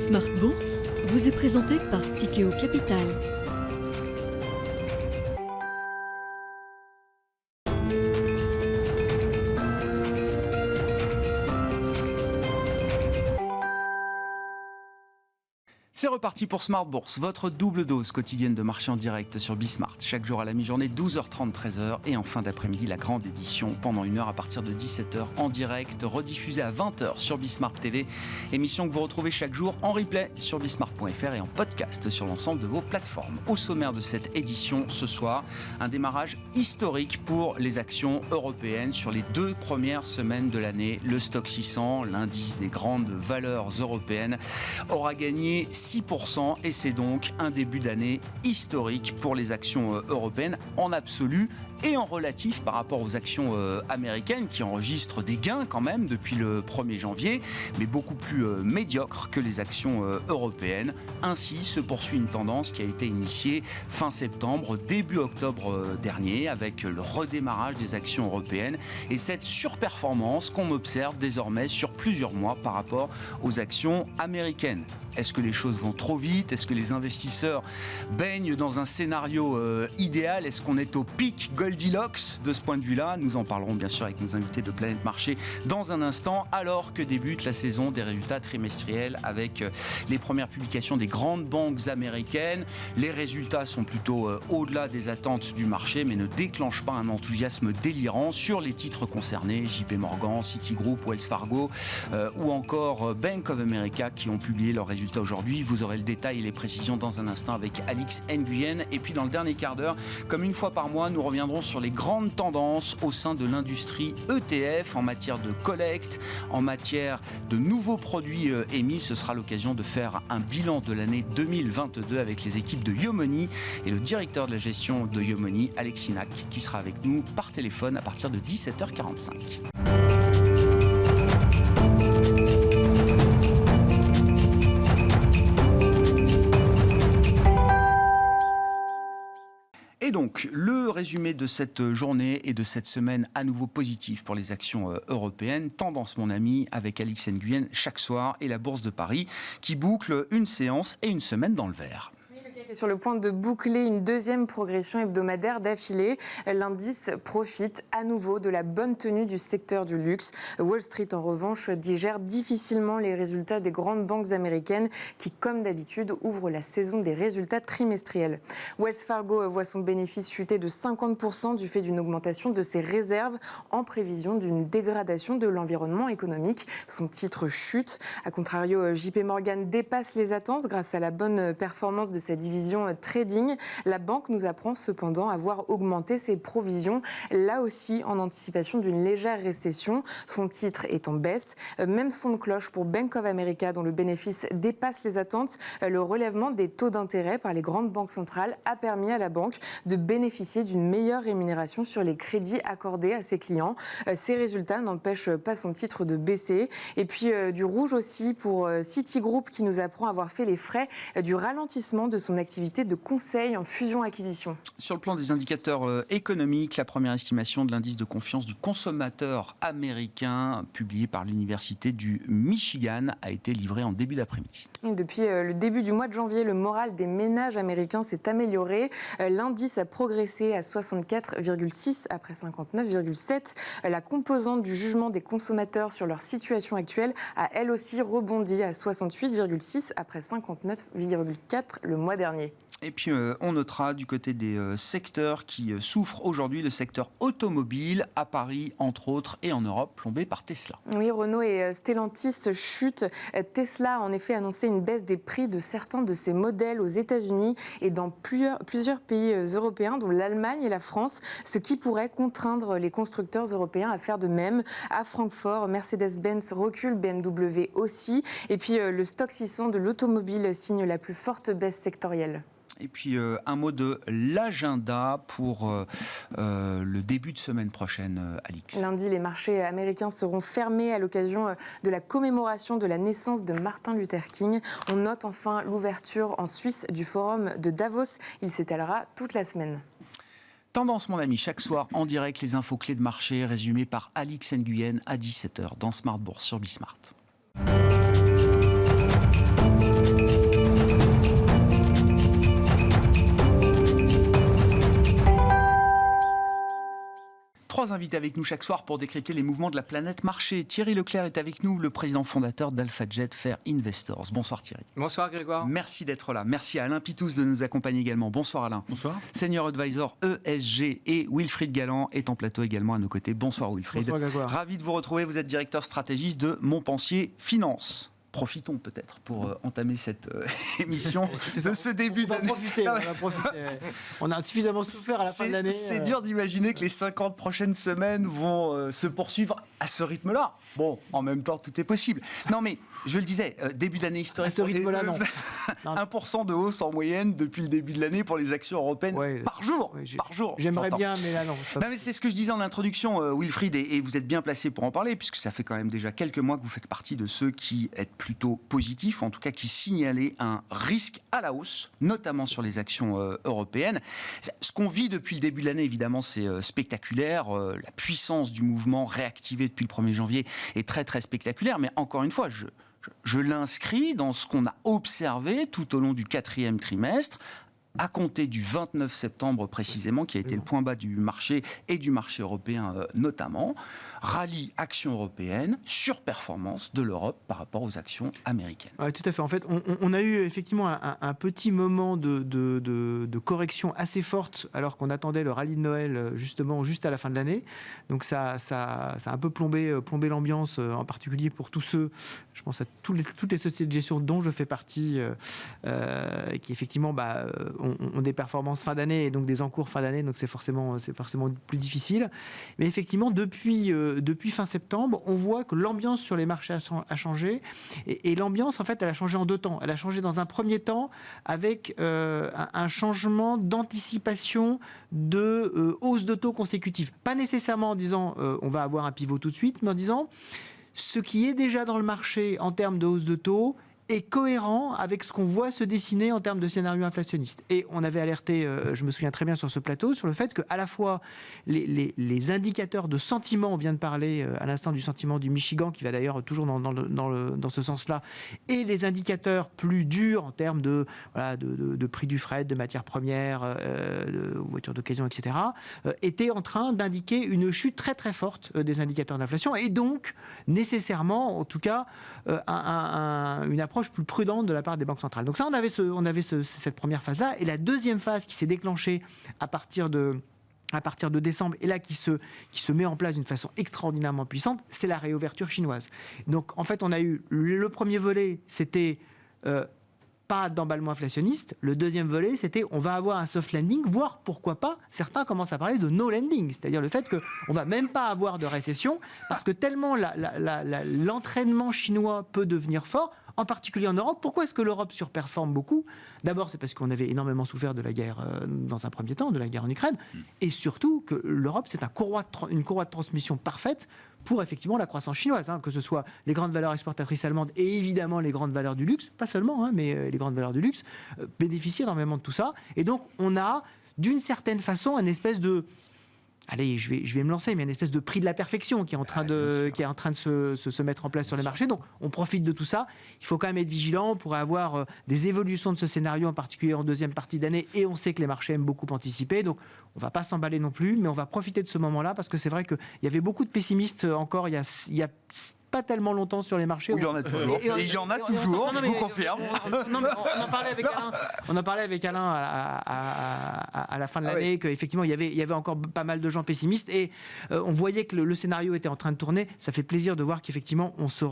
Smart Bourse vous est présenté par Tikeo Capital. C'est reparti pour Smart Bourse, votre double dose quotidienne de marché en direct sur Bismart. Chaque jour à la mi-journée, 12h30, 13h. Et en fin d'après-midi, la grande édition pendant une heure à partir de 17h en direct, rediffusée à 20h sur Bismart TV. Émission que vous retrouvez chaque jour en replay sur bismart.fr et en podcast sur l'ensemble de vos plateformes. Au sommaire de cette édition ce soir, un démarrage historique pour les actions européennes sur les 2 premières semaines de l'année. Le Stoxx 600, l'indice des grandes valeurs européennes, aura gagné 6% et c'est donc un début d'année historique pour les actions européennes en absolu et en relatif par rapport aux actions américaines qui enregistrent des gains quand même depuis le 1er janvier, mais beaucoup plus médiocres que les actions européennes. Ainsi se poursuit une tendance qui a été initiée fin septembre, début octobre dernier avec le redémarrage des actions européennes et cette surperformance qu'on observe désormais sur plusieurs mois par rapport aux actions américaines. Est-ce que les choses vont trop vite? Est-ce que les investisseurs baignent dans un scénario idéal? Est-ce qu'on est au pic Goldilocks de ce point de vue-là? Nous en parlerons bien sûr avec nos invités de Planète Marché dans un instant, alors que débute la saison des résultats trimestriels avec les premières publications des grandes banques américaines. Les résultats sont plutôt au-delà des attentes du marché, mais ne déclenchent pas un enthousiasme délirant sur les titres concernés, JP Morgan, Citigroup, Wells Fargo ou encore Bank of America qui ont publié leurs résultats aujourd'hui. Vous aurez le détail et les précisions dans un instant avec Alix Nguyen. Et puis dans le dernier quart d'heure, comme une fois par mois, nous reviendrons sur les grandes tendances au sein de l'industrie ETF en matière de collecte, en matière de nouveaux produits émis. Ce sera l'occasion de faire un bilan de l'année 2022 avec les équipes de Yomoni et le directeur de la gestion de Yomoni, Alex Inac, qui sera avec nous par téléphone à partir de 17h45. Et donc, le résumé de cette journée et de cette semaine à nouveau positif pour les actions européennes. Tendance, mon ami, avec Alix Nguyen chaque soir et la Bourse de Paris qui boucle une séance et une semaine dans le vert. Sur le point de boucler une deuxième progression hebdomadaire d'affilée, l'indice profite à nouveau de la bonne tenue du secteur du luxe. Wall Street, en revanche, digère difficilement les résultats des grandes banques américaines qui, comme d'habitude, ouvrent la saison des résultats trimestriels. Wells Fargo voit son bénéfice chuter de 50% du fait d'une augmentation de ses réserves en prévision d'une dégradation de l'environnement économique. Son titre chute. A contrario, JP Morgan dépasse les attentes grâce à la bonne performance de sa division trading. La banque nous apprend cependant avoir augmenté ses provisions, là aussi en anticipation d'une légère récession. Son titre est en baisse. Même son de cloche pour Bank of America, dont le bénéfice dépasse les attentes. Le relèvement des taux d'intérêt par les grandes banques centrales a permis à la banque de bénéficier d'une meilleure rémunération sur les crédits accordés à ses clients. Ces résultats n'empêchent pas son titre de baisser. Et puis du rouge aussi pour Citigroup, qui nous apprend avoir fait les frais du ralentissement de son activité de conseil en fusion-acquisition. Sur le plan des indicateurs économiques, la première estimation de l'indice de confiance du consommateur américain publié par l'Université du Michigan a été livrée en début d'après-midi. Depuis le début du mois de janvier, le moral des ménages américains s'est amélioré. L'indice a progressé à 64,6 après 59,7. La composante du jugement des consommateurs sur leur situation actuelle a elle aussi rebondi à 68,6 après 59,4 le mois dernier. Et puis on notera du côté des secteurs qui souffrent aujourd'hui, le secteur automobile à Paris entre autres et en Europe, plombé par Tesla. Oui, Renault et Stellantis chutent. Tesla a en effet annoncé une baisse des prix de certains de ses modèles aux États-Unis et dans plusieurs pays européens, dont l'Allemagne et la France, ce qui pourrait contraindre les constructeurs européens à faire de même. À Francfort, Mercedes-Benz recule, BMW aussi. Et puis le Stoxx 600 de l'automobile signe la plus forte baisse sectorielle. Et puis un mot de l'agenda pour le début de semaine prochaine, Alix. Lundi, les marchés américains seront fermés à l'occasion de la commémoration de la naissance de Martin Luther King. On note enfin l'ouverture en Suisse du forum de Davos. Il s'étalera toute la semaine. Tendance, mon ami, chaque soir en direct, les infos clés de marché résumées par Alix Nguyen à 17h dans Smart Bourse sur Bismart. 3 invités avec nous chaque soir pour décrypter les mouvements de la planète marché. Thierry Leclerc est avec nous, le président fondateur d'AlphaJet Fair Investors. Bonsoir Thierry. Bonsoir Grégoire. Merci d'être là. Merci à Alain Pitous de nous accompagner également. Bonsoir Alain. Bonsoir. Senior Advisor ESG et Wilfried Galland est en plateau également à nos côtés. Bonsoir Wilfried. Bonsoir Grégoire. Ravi de vous retrouver. Vous êtes directeur stratégiste de Montpensier Finance. Profitons peut-être pour entamer cette émission de ce début d'année. On va profiter. On a suffisamment souffert à la fin de l'année. C'est dur d'imaginer que les 50 prochaines semaines vont se poursuivre à ce rythme-là. Bon, en même temps, tout est possible. Non, mais je le disais, début d'année historique. À ce rythme-là, non. 1% de hausse en moyenne depuis le début de l'année pour les actions européennes par jour. Par jour. J'aimerais bien, mais là, non. Non, mais c'est ce que je disais en introduction, Wilfried, et vous êtes bien placé pour en parler, puisque ça fait quand même déjà quelques mois que vous faites partie de ceux qui êtes plutôt positifs, ou en tout cas qui signalaient un risque à la hausse, notamment sur les actions européennes. Ce qu'on vit depuis le début de l'année, évidemment, c'est spectaculaire. La puissance du mouvement réactivé depuis le 1er janvier est très, très spectaculaire. Mais encore une fois, je l'inscris dans ce qu'on a observé tout au long du 4e trimestre, à compter du 29 septembre précisément, qui a été le point bas du marché et du marché européen notamment. Rallye action européenne, surperformance de l'Europe par rapport aux actions américaines. Oui, tout à fait. En fait, on a eu effectivement un petit moment de correction assez forte alors qu'on attendait le rallye de Noël justement juste à la fin de l'année. Donc ça a un peu plombé l'ambiance, en particulier pour tous ceux, je pense à toutes les sociétés de gestion dont je fais partie, qui effectivement ont des performances fin d'année et donc des encours fin d'année, donc c'est forcément plus difficile. Mais effectivement, depuis fin septembre, on voit que l'ambiance sur les marchés a changé. Et l'ambiance, en fait, elle a changé en deux temps. Elle a changé dans un premier temps avec un changement d'anticipation de hausse de taux consécutive. Pas nécessairement en disant on va avoir un pivot tout de suite, mais en disant ce qui est déjà dans le marché en termes de hausse de taux est cohérent avec ce qu'on voit se dessiner en termes de scénario inflationniste. Et on avait alerté, je me souviens très bien sur ce plateau, sur le fait qu'à la fois les indicateurs de sentiment, on vient de parler à l'instant du sentiment du Michigan, qui va d'ailleurs toujours dans ce sens-là, et les indicateurs plus durs en termes de prix du fret, de matières premières, de voitures d'occasion, etc., étaient en train d'indiquer une chute très très forte des indicateurs d'inflation, et donc nécessairement, en tout cas, une approche plus prudente de la part des banques centrales. Donc ça, on avait cette première phase-là. Et la deuxième phase qui s'est déclenchée à partir de décembre, et là qui se met en place d'une façon extraordinairement puissante, c'est la réouverture chinoise. Donc en fait, on a eu le premier volet, c'était pas d'emballement inflationniste. Le deuxième volet, c'était on va avoir un soft landing, voire pourquoi pas, certains commencent à parler de no landing, c'est-à-dire le fait qu'on va même pas avoir de récession, parce que tellement l'entraînement chinois peut devenir fort, en particulier en Europe. Pourquoi est-ce que l'Europe surperforme beaucoup ? D'abord, c'est parce qu'on avait énormément souffert de la guerre, dans un premier temps, de la guerre en Ukraine, et surtout que l'Europe, c'est une courroie de transmission parfaite pour effectivement la croissance chinoise, que ce soit les grandes valeurs exportatrices allemandes et évidemment les grandes valeurs du luxe, pas seulement, mais les grandes valeurs du luxe bénéficient énormément de tout ça. Et donc, on a d'une certaine façon une espèce de... Allez, je vais me lancer, mais une espèce de prix de la perfection qui est en train de se mettre en place sur les marchés. Donc, on profite de tout ça. Il faut quand même être vigilant. On pourrait avoir des évolutions de ce scénario, en particulier en deuxième partie d'année. Et on sait que les marchés aiment beaucoup anticiper. Donc, on ne va pas s'emballer non plus, mais on va profiter de ce moment-là parce que c'est vrai qu'il y avait beaucoup de pessimistes encore il y a pas tellement longtemps sur les marchés. Il y en a toujours. Il y en a toujours, je vous confirme. On en parlait avec Alain. On en parlait avec Alain à la fin de l'année, qu'effectivement, il y avait encore pas mal de gens pessimistes et on voyait que le scénario était en train de tourner. Ça fait plaisir de voir qu'effectivement, on se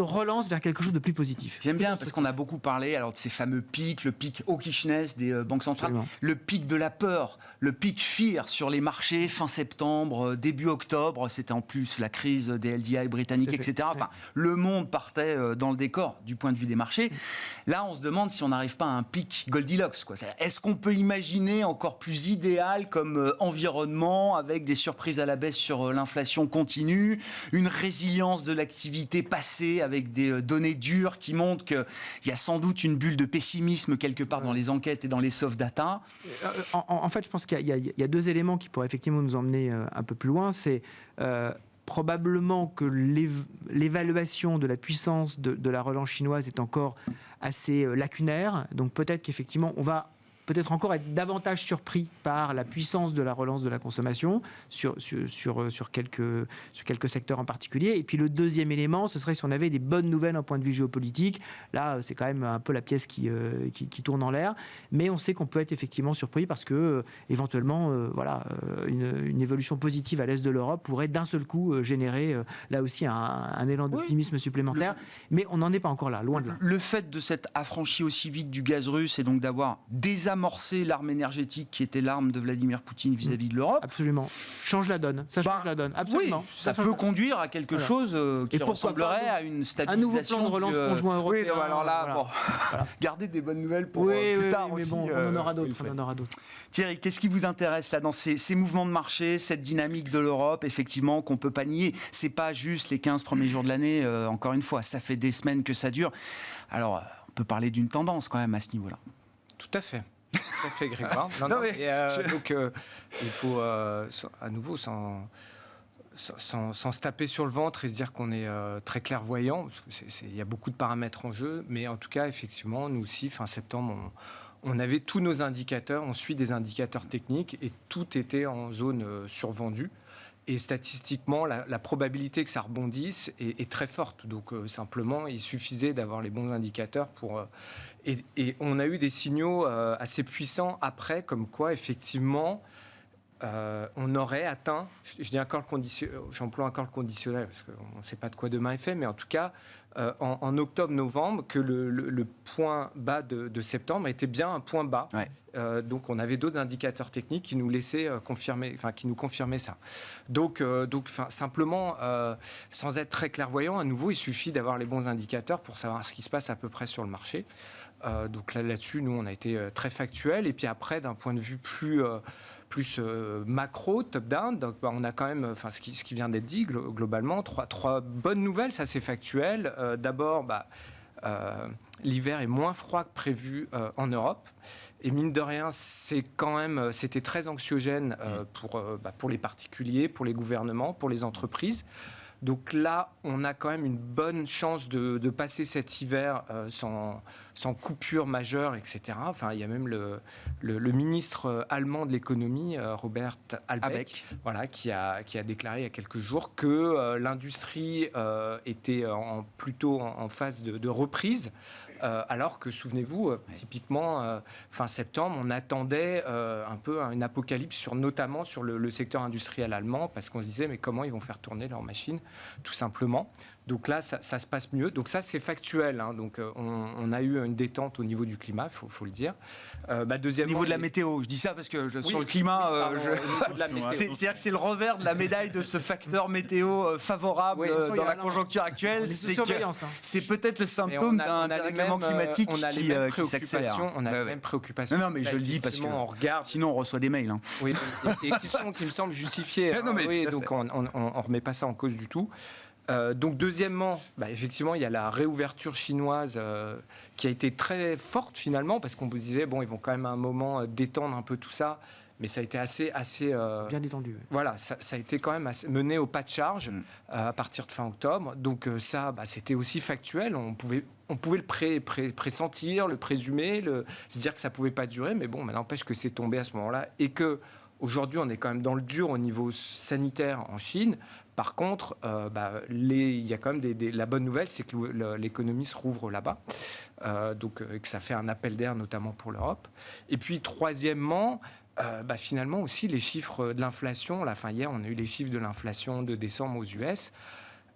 relance vers quelque chose de plus positif. J'aime bien parce qu'on a beaucoup parlé de ces fameux pics, le pic hawkishness des banques centrales, absolument. Le pic de la peur, le pic fear sur les marchés fin septembre, début octobre, c'était en plus la crise des LDI britanniques, etc. Enfin, le monde partait dans le décor du point de vue des marchés. Là, on se demande si on n'arrive pas à un pic Goldilocks, quoi. Est-ce qu'on peut imaginer encore plus idéal comme environnement avec des surprises à la baisse sur l'inflation continue, une résilience de l'activité passée avec des données dures qui montrent qu'il y a sans doute une bulle de pessimisme quelque part dans les enquêtes et dans les soft data. En fait, je pense qu'il y a deux éléments qui pourraient effectivement nous emmener un peu plus loin. C'est probablement que l'évaluation de la puissance de la relance chinoise est encore assez lacunaire. Donc peut-être qu'effectivement, on va peut-être encore être davantage surpris par la puissance de la relance de la consommation sur quelques secteurs en particulier. Et puis le deuxième élément, ce serait si on avait des bonnes nouvelles en point de vue géopolitique. Là, c'est quand même un peu la pièce qui tourne en l'air. Mais on sait qu'on peut être effectivement surpris parce que éventuellement, une évolution positive à l'est de l'Europe pourrait d'un seul coup générer là aussi un élan d'optimisme supplémentaire. Mais on n'en est pas encore là, loin de là. Le fait de s'être affranchi aussi vite du gaz russe et donc d'avoir désamorcé l'arme énergétique qui était l'arme de Vladimir Poutine vis-à-vis de l'Europe. Absolument. Change la donne. Ça change la donne. Absolument. Oui, ça peut conduire à quelque chose qui ressemblerait à une stabilisation. Un nouveau plan de relance conjoint européen. Oui, alors là, gardez des bonnes nouvelles pour plus tard mais aussi. Bon, on en aura d'autres. Thierry, qu'est-ce qui vous intéresse là dans ces mouvements de marché, cette dynamique de l'Europe, effectivement, qu'on ne peut pas nier? C'est pas juste les 15 premiers jours de l'année, encore une fois, ça fait des semaines que ça dure. Alors, on peut parler d'une tendance quand même à ce niveau-là. Tout à fait. Tout à fait, Grégoire. Donc, il faut à nouveau sans se taper sur le ventre et se dire qu'on est très clairvoyant, parce qu'il y a beaucoup de paramètres en jeu, mais en tout cas, effectivement, nous aussi, fin septembre, on avait tous nos indicateurs, on suit des indicateurs techniques et tout était en zone survendue. Et statistiquement, la probabilité que ça rebondisse est très forte. Donc simplement, il suffisait d'avoir les bons indicateurs pour... Et on a eu des signaux assez puissants après, comme quoi, effectivement, on aurait atteint... J'emploie encore le conditionnel, parce qu'on ne sait pas de quoi demain est fait, mais en tout cas, en octobre-novembre, que le point bas de septembre était bien un point bas. Ouais. Donc on avait d'autres indicateurs techniques qui nous laissaient qui nous confirmaient ça. Donc simplement, sans être très clairvoyant, à nouveau, il suffit d'avoir les bons indicateurs pour savoir ce qui se passe à peu près sur le marché. Donc là-dessus, nous, on a été très factuels. Et puis après, d'un point de vue plus macro, top-down, donc on a quand même, ce qui vient d'être dit globalement, trois bonnes nouvelles, ça c'est factuel. D'abord, l'hiver est moins froid que prévu en Europe. Et mine de rien, c'était très anxiogène pour les particuliers, pour les gouvernements, pour les entreprises. Donc là, on a quand même une bonne chance de passer cet hiver sans coupure majeure, etc. Enfin, il y a même le ministre allemand de l'économie, Robert Habeck, qui a déclaré il y a quelques jours que l'industrie était plutôt en phase de reprise. Alors que, souvenez-vous, typiquement, fin septembre, on attendait un peu une apocalypse, notamment sur le secteur industriel allemand, parce qu'on se disait, mais comment ils vont faire tourner leurs machines, tout simplement. Donc là, ça se passe mieux. Donc ça, c'est factuel. Hein. Donc on a eu une détente au niveau du climat, il faut le dire. Deuxièmement, au niveau de la météo, je dis ça parce que sur le climat, c'est-à-dire que c'est le revers de la médaille de ce facteur météo favorable dans la conjoncture actuelle. C'est peut-être le symptôme d'un dérèglement climatique qui s'accélère. On a les mêmes préoccupations. Non, mais je le dis parce que on regarde. Sinon, on reçoit des mails. Hein. Oui, et qui me semblent justifiés. Donc on ne remet pas ça en cause du tout. Donc deuxièmement, effectivement, il y a la réouverture chinoise qui a été très forte finalement, parce qu'on vous disait, ils vont quand même à un moment détendre un peu tout ça, mais ça a été assez bien détendu. Voilà, ça a été quand même mené au pas de charge à partir de fin octobre. Donc ça, c'était aussi factuel. On pouvait le pressentir, le présumer, se dire que ça pouvait pas durer, mais bon, n'empêche que c'est tombé à ce moment-là et que aujourd'hui, on est quand même dans le dur au niveau sanitaire en Chine. Par contre, il y a quand même la bonne nouvelle, c'est que l'économie se rouvre là-bas, donc que ça fait un appel d'air, notamment pour l'Europe. Et puis, troisièmement, finalement aussi les chiffres de l'inflation. Hier, on a eu les chiffres de l'inflation de décembre aux US.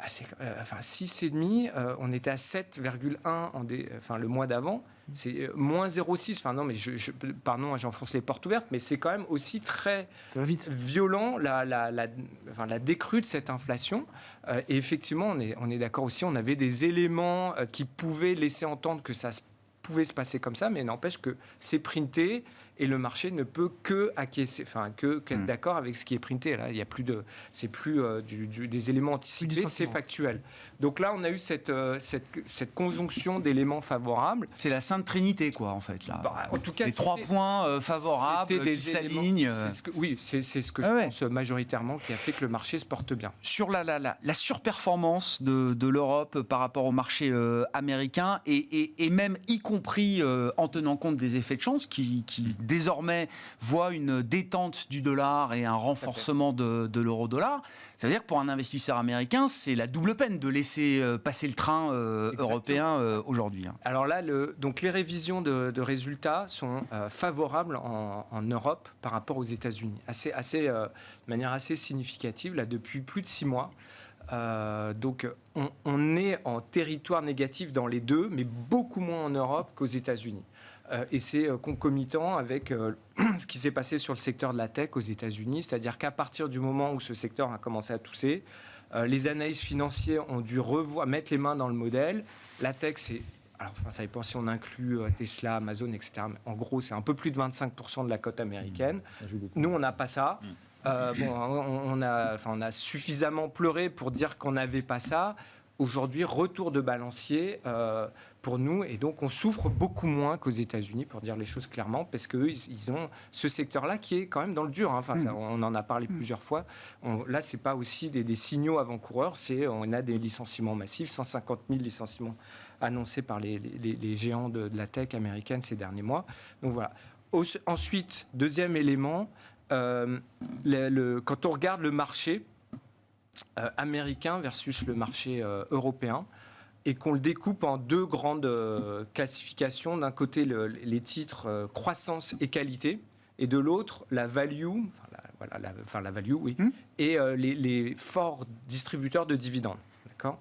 6,5, on était à 7,1 le mois d'avant. C'est moins 0,6. Pardon, j'enfonce les portes ouvertes, mais c'est quand même aussi très violent la décrue de cette inflation. Et effectivement, on est d'accord aussi, on avait des éléments qui pouvaient laisser entendre que ça pouvait se passer comme ça, mais n'empêche que c'est printé et le marché ne peut que acquiescer, qu'être d'accord avec ce qui est printé. Là, il y a plus c'est plus des éléments anticipés, c'est factuel. Donc là, on a eu cette conjonction d'éléments favorables. C'est la Sainte Trinité, quoi, en fait. Là. En tout cas, les 3 points favorables qui s'alignent. C'est ce que je pense majoritairement qui a fait que le marché se porte bien. Sur la surperformance de l'Europe par rapport au marché américain et même y compris en tenant compte des effets de chance qui désormais voient une détente du dollar et un renforcement de l'euro-dollar. Ça veut dire que pour un investisseur américain, c'est la double peine de laisser passer le train européen aujourd'hui. Alors là, donc les révisions de résultats sont favorables en Europe par rapport aux États-Unis, de manière assez significative, là, depuis plus de 6 mois. Donc on est en territoire négatif dans les deux, mais beaucoup moins en Europe qu'aux États-Unis. Et c'est concomitant avec ce qui s'est passé sur le secteur de la tech aux États-Unis, c'est-à-dire qu'à partir du moment où ce secteur a commencé à tousser, les analystes financiers ont dû mettre les mains dans le modèle. La tech, ça dépend si on inclut Tesla, Amazon, etc. Mais en gros, c'est un peu plus de 25% de la cote américaine. Nous, on n'a pas ça. On a suffisamment pleuré pour dire qu'on n'avait pas ça. Aujourd'hui, retour de balancier pour nous, et donc on souffre beaucoup moins qu'aux États-Unis, pour dire les choses clairement, parce qu'eux, ils ont ce secteur-là qui est quand même dans le dur. On en a parlé plusieurs fois. Là, c'est pas aussi des signaux avant-coureurs, on a des licenciements massifs, 150 000 licenciements annoncés par les géants de la tech américaine ces derniers mois. Donc voilà. Ensuite, deuxième élément, quand on regarde le marché américain versus le marché européen, et qu'on le découpe en deux grandes classifications. D'un côté, les titres croissance et qualité, et de l'autre, la value, la value, oui, et les forts distributeurs de dividendes. D'accord ?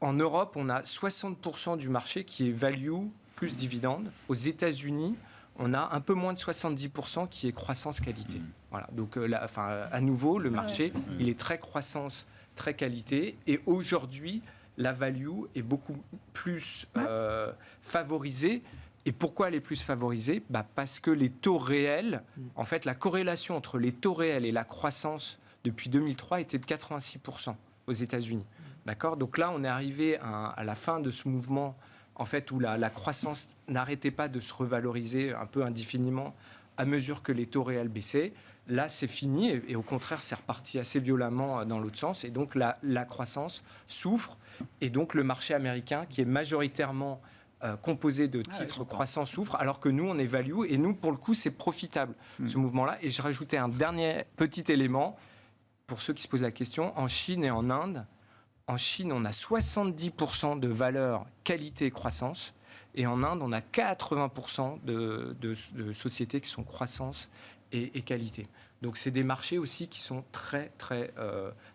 En Europe, on a 60% du marché qui est value plus dividendes. Aux États-Unis, on a un peu moins de 70% qui est croissance-qualité. Voilà. Donc, à nouveau, le marché, il est très croissance, très qualité. Et aujourd'hui, la value est beaucoup plus favorisée. Et pourquoi elle est plus favorisée ? Parce que les taux réels, en fait, la corrélation entre les taux réels et la croissance depuis 2003 était de 86% aux États-Unis. D'accord ? Donc là, on est arrivé à la fin de ce mouvement, en fait, où la croissance n'arrêtait pas de se revaloriser un peu indéfiniment à mesure que les taux réels baissaient. Là, c'est fini et au contraire, c'est reparti assez violemment dans l'autre sens. Et donc, la croissance souffre. Et donc, le marché américain, qui est majoritairement composé de titres croissants, souffre, alors que nous, on est value. Et nous, pour le coup, c'est profitable, ce mouvement-là. Et je rajoutais un dernier petit élément, pour ceux qui se posent la question. En Chine et en Inde, on a 70% de valeur qualité et croissance. Et en Inde, on a 80% de sociétés qui sont croissance et qualité. Donc, c'est des marchés aussi qui sont très, très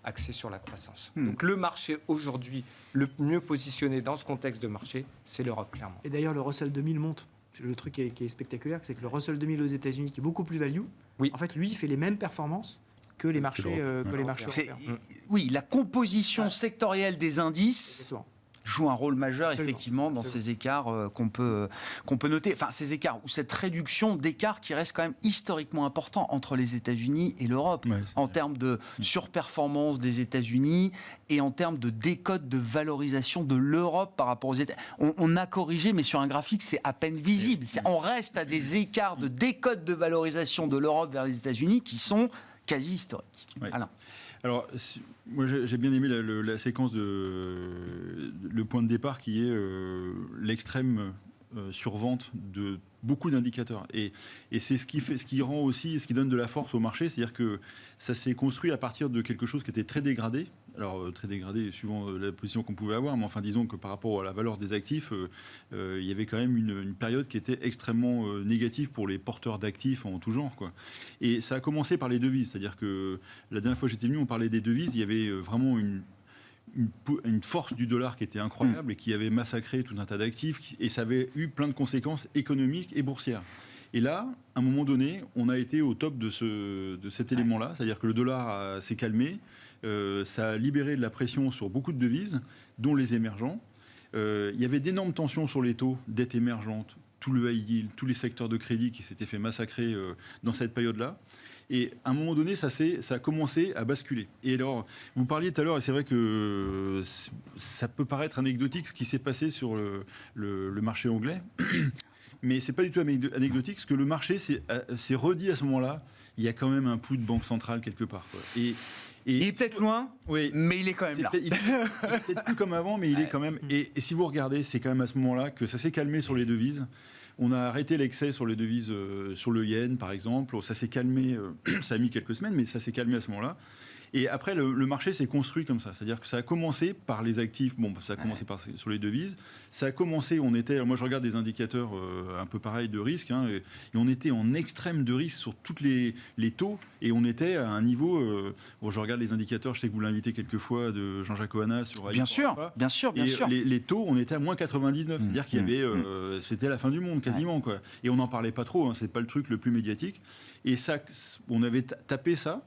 axés sur la croissance. Donc, le marché aujourd'hui, le mieux positionné dans ce contexte de marché, c'est l'Europe, clairement. Et d'ailleurs, le Russell 2000 monte. Le truc qui est spectaculaire, c'est que le Russell 2000 aux États-Unis, qui est beaucoup plus value, en fait, lui, il fait les mêmes performances que les marchés européens. Oui, la composition sectorielle des indices... Exactement. Joue un rôle majeur effectivement dans ces écarts qu'on peut noter, enfin ces écarts ou cette réduction d'écart qui reste quand même historiquement important entre les États-Unis et l'Europe en termes de surperformance des États-Unis et en termes de décote de valorisation de l'Europe par rapport aux États-Unis. On a corrigé, mais sur un graphique c'est à peine visible. On reste à des écarts de décote de valorisation de l'Europe vers les États-Unis qui sont quasi historiques. Alain. Alors, moi j'ai bien aimé la séquence le point de départ qui est l'extrême survente de beaucoup d'indicateurs. Et c'est ce qui rend aussi, ce qui donne de la force au marché, c'est-à-dire que ça s'est construit à partir de quelque chose qui était très dégradé. Alors, très dégradé suivant la position qu'on pouvait avoir, mais enfin, disons que par rapport à la valeur des actifs, il y avait quand même une période qui était extrêmement négative pour les porteurs d'actifs en tout genre, quoi. Et ça a commencé par les devises, c'est-à-dire que la dernière fois que j'étais venu, on parlait des devises, il y avait vraiment une force du dollar qui était incroyable et qui avait massacré tout un tas d'actifs, et ça avait eu plein de conséquences économiques et boursières. Et là, à un moment donné, on a été au top de cet élément-là, c'est-à-dire que le dollar s'est calmé, ça a libéré de la pression sur beaucoup de devises, dont les émergents. Il y avait d'énormes tensions sur les taux, dette émergente, tout le high yield, tous les secteurs de crédit qui s'étaient fait massacrer dans cette période-là. Et à un moment donné, ça a commencé à basculer. Et alors, vous parliez tout à l'heure, et c'est vrai que ça peut paraître anecdotique ce qui s'est passé sur le marché anglais, mais c'est pas du tout anecdotique, parce que le marché s'est redit à ce moment-là, il y a quand même un pouls de banque centrale quelque part, quoi. Et il est peut-être loin, oui, mais il est quand même là. Il est peut-être plus comme avant, mais il est quand même... Et si vous regardez, c'est quand même à ce moment-là que ça s'est calmé sur les devises. On a arrêté l'excès sur les devises, sur le yen par exemple. Ça s'est calmé, ça a mis quelques semaines, mais ça s'est calmé à ce moment-là. Et après, le marché s'est construit comme ça. C'est-à-dire que ça a commencé par les actifs, ça a commencé sur les devises. Ça a commencé, moi je regarde des indicateurs un peu pareils de risque, et on était en extrême de risque sur tous les taux, et on était à un niveau, je regarde les indicateurs, je sais que vous l'invitez quelquefois, de Jean-Jacques Ohana sur Bien sûr. Les taux, on était à moins 99, c'est-à-dire qu'il y avait, c'était la fin du monde quasiment, quoi. Et on n'en parlait pas trop, c'est pas le truc le plus médiatique. Et ça, on avait tapé ça.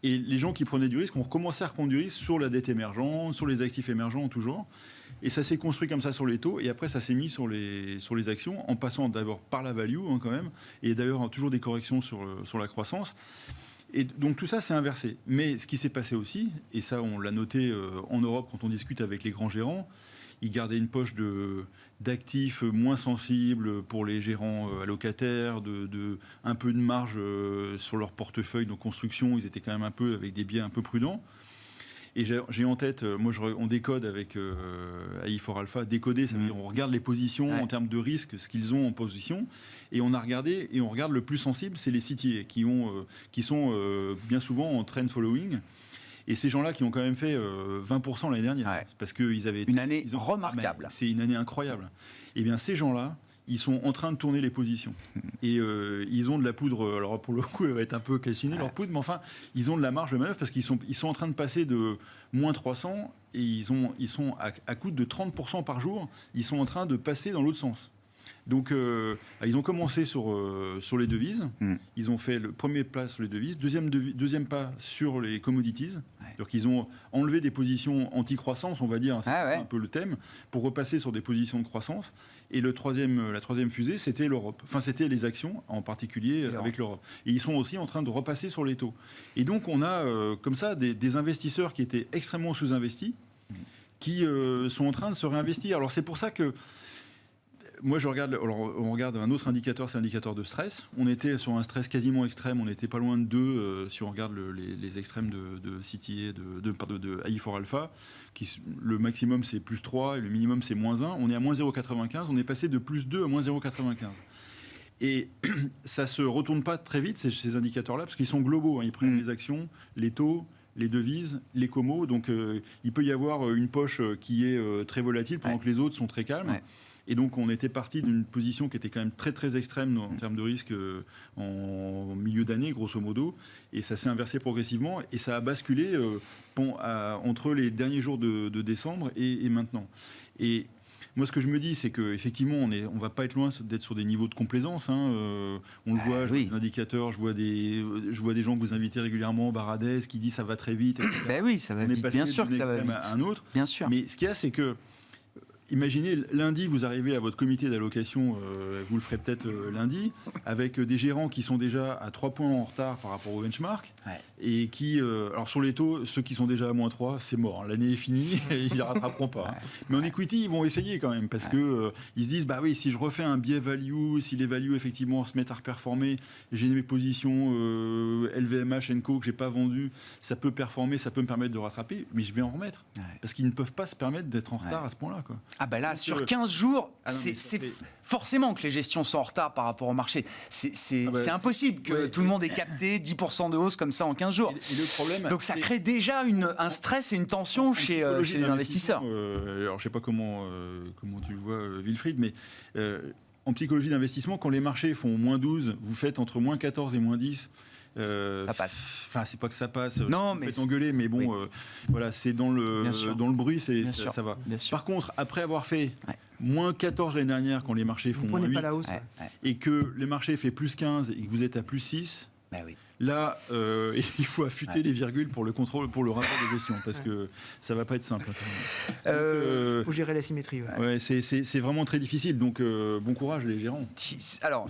Et les gens qui prenaient du risque ont recommencé à reprendre du risque sur la dette émergente, sur les actifs émergents toujours. Et ça s'est construit comme ça sur les taux. Et après, ça s'est mis sur les actions, en passant d'abord par la value quand même. Et d'ailleurs, toujours des corrections sur la croissance. Et donc tout ça s'est inversé. Mais ce qui s'est passé aussi, et ça on l'a noté en Europe quand on discute avec les grands gérants, ils gardaient une poche d'actifs moins sensibles pour les gérants allocataires, un peu de marge sur leur portefeuille de construction. Ils étaient quand même un peu avec des biais un peu prudents. Et j'ai en tête, on décode avec AI4 Alpha. Décoder, ça veut dire on regarde les positions en termes de risque, ce qu'ils ont en position. Et on regarde le plus sensible, c'est les CTA qui sont bien souvent en trend following. Et ces gens-là qui ont quand même fait 20% l'année dernière, c'est parce qu'ils avaient... Une année remarquable. C'est une année incroyable. Eh bien, ces gens-là, ils sont en train de tourner les positions. Et ils ont de la poudre, alors pour le coup, elle va être un peu calcinée, leur poudre, mais enfin, ils ont de la marge de manœuvre parce qu'ils sont en train de passer de moins 300 et ils sont à coût de 30% par jour, ils sont en train de passer dans l'autre sens. Donc, ils ont commencé sur les devises. Ils ont fait le premier pas sur les devises, deuxième pas sur les commodities. Donc, ils ont enlevé des positions anti-croissance, on va dire, c'est un peu le thème, pour repasser sur des positions de croissance. Et la troisième fusée, c'était l'Europe. Enfin, c'était les actions, en particulier avec l'Europe. Et ils sont aussi en train de repasser sur les taux. Et donc, on a comme ça des investisseurs qui étaient extrêmement sous-investis, qui sont en train de se réinvestir. Alors, c'est pour ça que moi, on regarde un autre indicateur, c'est l'indicateur de stress. On était sur un stress quasiment extrême, on n'était pas loin de 2 si on regarde les extrêmes de CTA, de AI4 Alpha. Le maximum, c'est plus 3 et le minimum, c'est moins 1. On est à moins 0,95, on est passé de plus 2 à moins 0,95. Et ça ne se retourne pas très vite, ces indicateurs-là, parce qu'ils sont globaux. Ils prennent les actions, les taux, les devises, les comos. Donc, il peut y avoir une poche qui est très volatile pendant que les autres sont très calmes. Et donc, on était parti d'une position qui était quand même très, très extrême en termes de risque en milieu d'année, grosso modo. Et ça s'est inversé progressivement. Et ça a basculé entre les derniers jours de décembre et maintenant. Et moi, ce que je me dis, c'est qu'effectivement, on ne va pas être loin d'être sur des niveaux de complaisance. On le voit, je vois des indicateurs, je vois des gens que vous invitez régulièrement, Baradez, qui dit ça va très vite. Oui, ça va vite. Bien sûr que ça va vite. À un autre. Bien sûr. Mais ce qu'il y a, c'est que imaginez, lundi, vous arrivez à votre comité d'allocation, vous le ferez peut-être lundi, avec des gérants qui sont déjà à 3 points en retard par rapport au benchmark, et qui, alors sur les taux, ceux qui sont déjà à moins 3, c'est mort, l'année est finie, et ils ne les rattraperont pas. Mais en equity, ils vont essayer quand même, parce que ils se disent, bah oui, si je refais un biais value, si les values effectivement se mettent à reperformer, j'ai mes positions LVMH & Co que j'ai pas vendues, ça peut performer, ça peut me permettre de rattraper, mais je vais en remettre, parce qu'ils ne peuvent pas se permettre d'être en retard à ce point-là, quoi. Ah ben là, sur 15 jours, c'est forcément que les gestions sont en retard par rapport au marché. C'est impossible que tout le monde ait capté 10% de hausse comme ça en 15 jours. Et le problème, donc ça crée déjà un stress et une tension chez les investisseurs. Alors je ne sais pas comment tu le vois, Wilfried, mais en psychologie d'investissement, quand les marchés font moins 12, vous faites entre moins 14 et moins 10. Ça passe. Enfin, c'est pas que ça passe. Non, mais engueuler, mais bon, voilà, c'est dans le bruit, ça va. Par contre, après avoir fait moins 14 l'année dernière, quand les marchés font moins 8, pas la hausse, et que les marchés fait plus 15 et que vous êtes à plus 6, Là, il faut affûter les virgules pour le contrôle, pour le rapport de gestion, parce que ça va pas être simple. Il faut gérer la symétrie. Ouais, c'est vraiment très difficile. Donc, bon courage les gérants. Alors,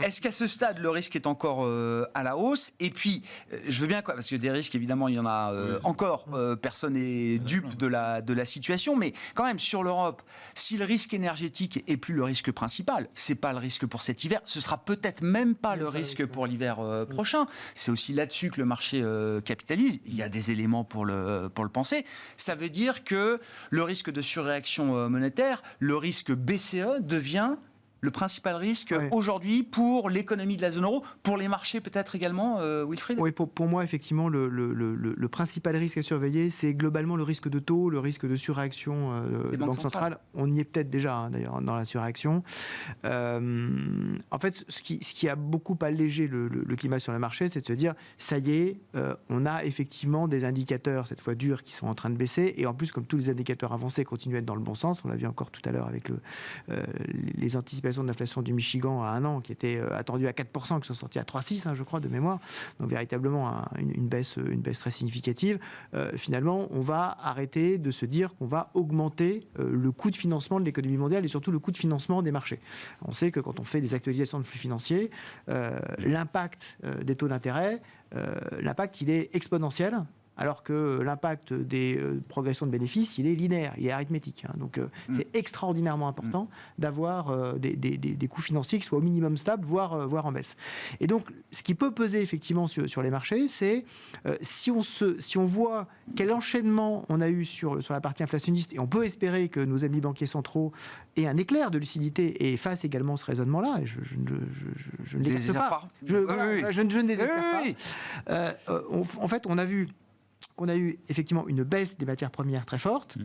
est-ce qu'à ce stade, le risque est encore à la hausse? Et puis, je veux bien, parce que des risques, évidemment, il y en a encore. Personne n'est dupe de la situation. Mais quand même, sur l'Europe, si le risque énergétique est plus le risque principal, c'est pas le risque pour cet hiver, ce sera peut-être même pas le risque pour l'hiver prochain. C'est aussi là-dessus que le marché capitalise. Il y a des éléments pour le penser. Ça veut dire que le risque de surréaction monétaire, le risque BCE devient le principal risque aujourd'hui pour l'économie de la zone euro, pour les marchés peut-être également, Wilfried? Oui, pour moi, effectivement, le principal risque à surveiller, c'est globalement le risque de taux, le risque de surréaction des banques centrales. On y est peut-être déjà, d'ailleurs, dans la surréaction. En fait, ce qui a beaucoup allégé le climat sur le marché, c'est de se dire, ça y est, on a effectivement des indicateurs, cette fois durs, qui sont en train de baisser. Et en plus, comme tous les indicateurs avancés continuent à être dans le bon sens, on l'a vu encore tout à l'heure avec les anticipations d'inflation du Michigan à 1 an qui était attendue à 4%, qui sont sortis à 3,6, je crois, de mémoire. Donc véritablement une baisse très significative. Finalement, on va arrêter de se dire qu'on va augmenter le coût de financement de l'économie mondiale et surtout le coût de financement des marchés. On sait que quand on fait des actualisations de flux financiers, l'impact des taux d'intérêt, l'impact il est exponentiel. Alors que l'impact des progressions de bénéfices, il est linéaire, il est arithmétique. Donc c'est extraordinairement important d'avoir des coûts financiers qui soient au minimum stables, voire en baisse. Et donc, ce qui peut peser effectivement sur les marchés, c'est si on voit quel enchaînement on a eu sur la partie inflationniste, et on peut espérer que nos amis banquiers centraux aient un éclair de lucidité et fassent également ce raisonnement-là, et je ne l'écarte pas. Je ne désespère pas. En fait, on a vu qu'on a eu effectivement une baisse des matières premières très forte.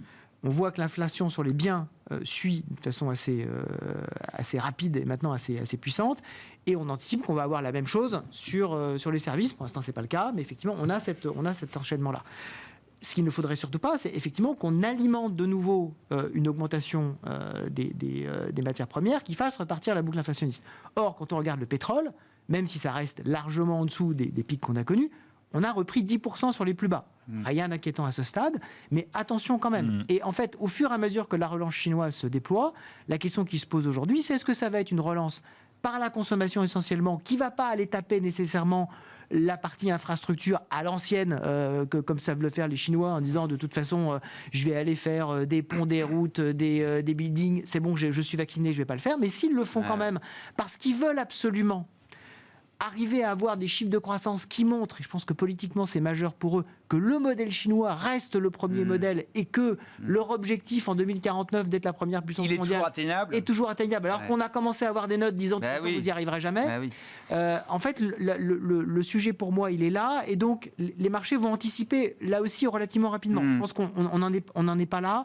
On voit que l'inflation sur les biens suit de façon assez rapide et maintenant assez puissante. Et on anticipe qu'on va avoir la même chose sur les services. Pour l'instant, ce n'est pas le cas, mais effectivement, on a cet enchaînement-là. Ce qu'il ne faudrait surtout pas, c'est effectivement qu'on alimente de nouveau une augmentation des matières premières qui fasse repartir la boucle inflationniste. Or, quand on regarde le pétrole, même si ça reste largement en dessous des pics qu'on a connus, on a repris 10% sur les plus bas. Rien d'inquiétant à ce stade, mais attention quand même. Et en fait, au fur et à mesure que la relance chinoise se déploie, la question qui se pose aujourd'hui, c'est est-ce que ça va être une relance par la consommation essentiellement, qui ne va pas aller taper nécessairement la partie infrastructure à l'ancienne, comme savent le faire les Chinois, en disant de toute façon, je vais aller faire des ponts, des routes, des buildings, c'est bon, je suis vacciné, je ne vais pas le faire. Mais s'ils le font quand même, parce qu'ils veulent absolument arriver à avoir des chiffres de croissance qui montrent, et je pense que politiquement c'est majeur pour eux, que le modèle chinois reste le premier modèle et que leur objectif en 2049 d'être la première puissance mondiale est toujours atteignable. Alors qu'on a commencé à avoir des notes disant que vous n'y arriverez jamais. En fait, le sujet pour moi, il est là, et donc les marchés vont anticiper là aussi relativement rapidement. Je pense qu'on n'en est pas là,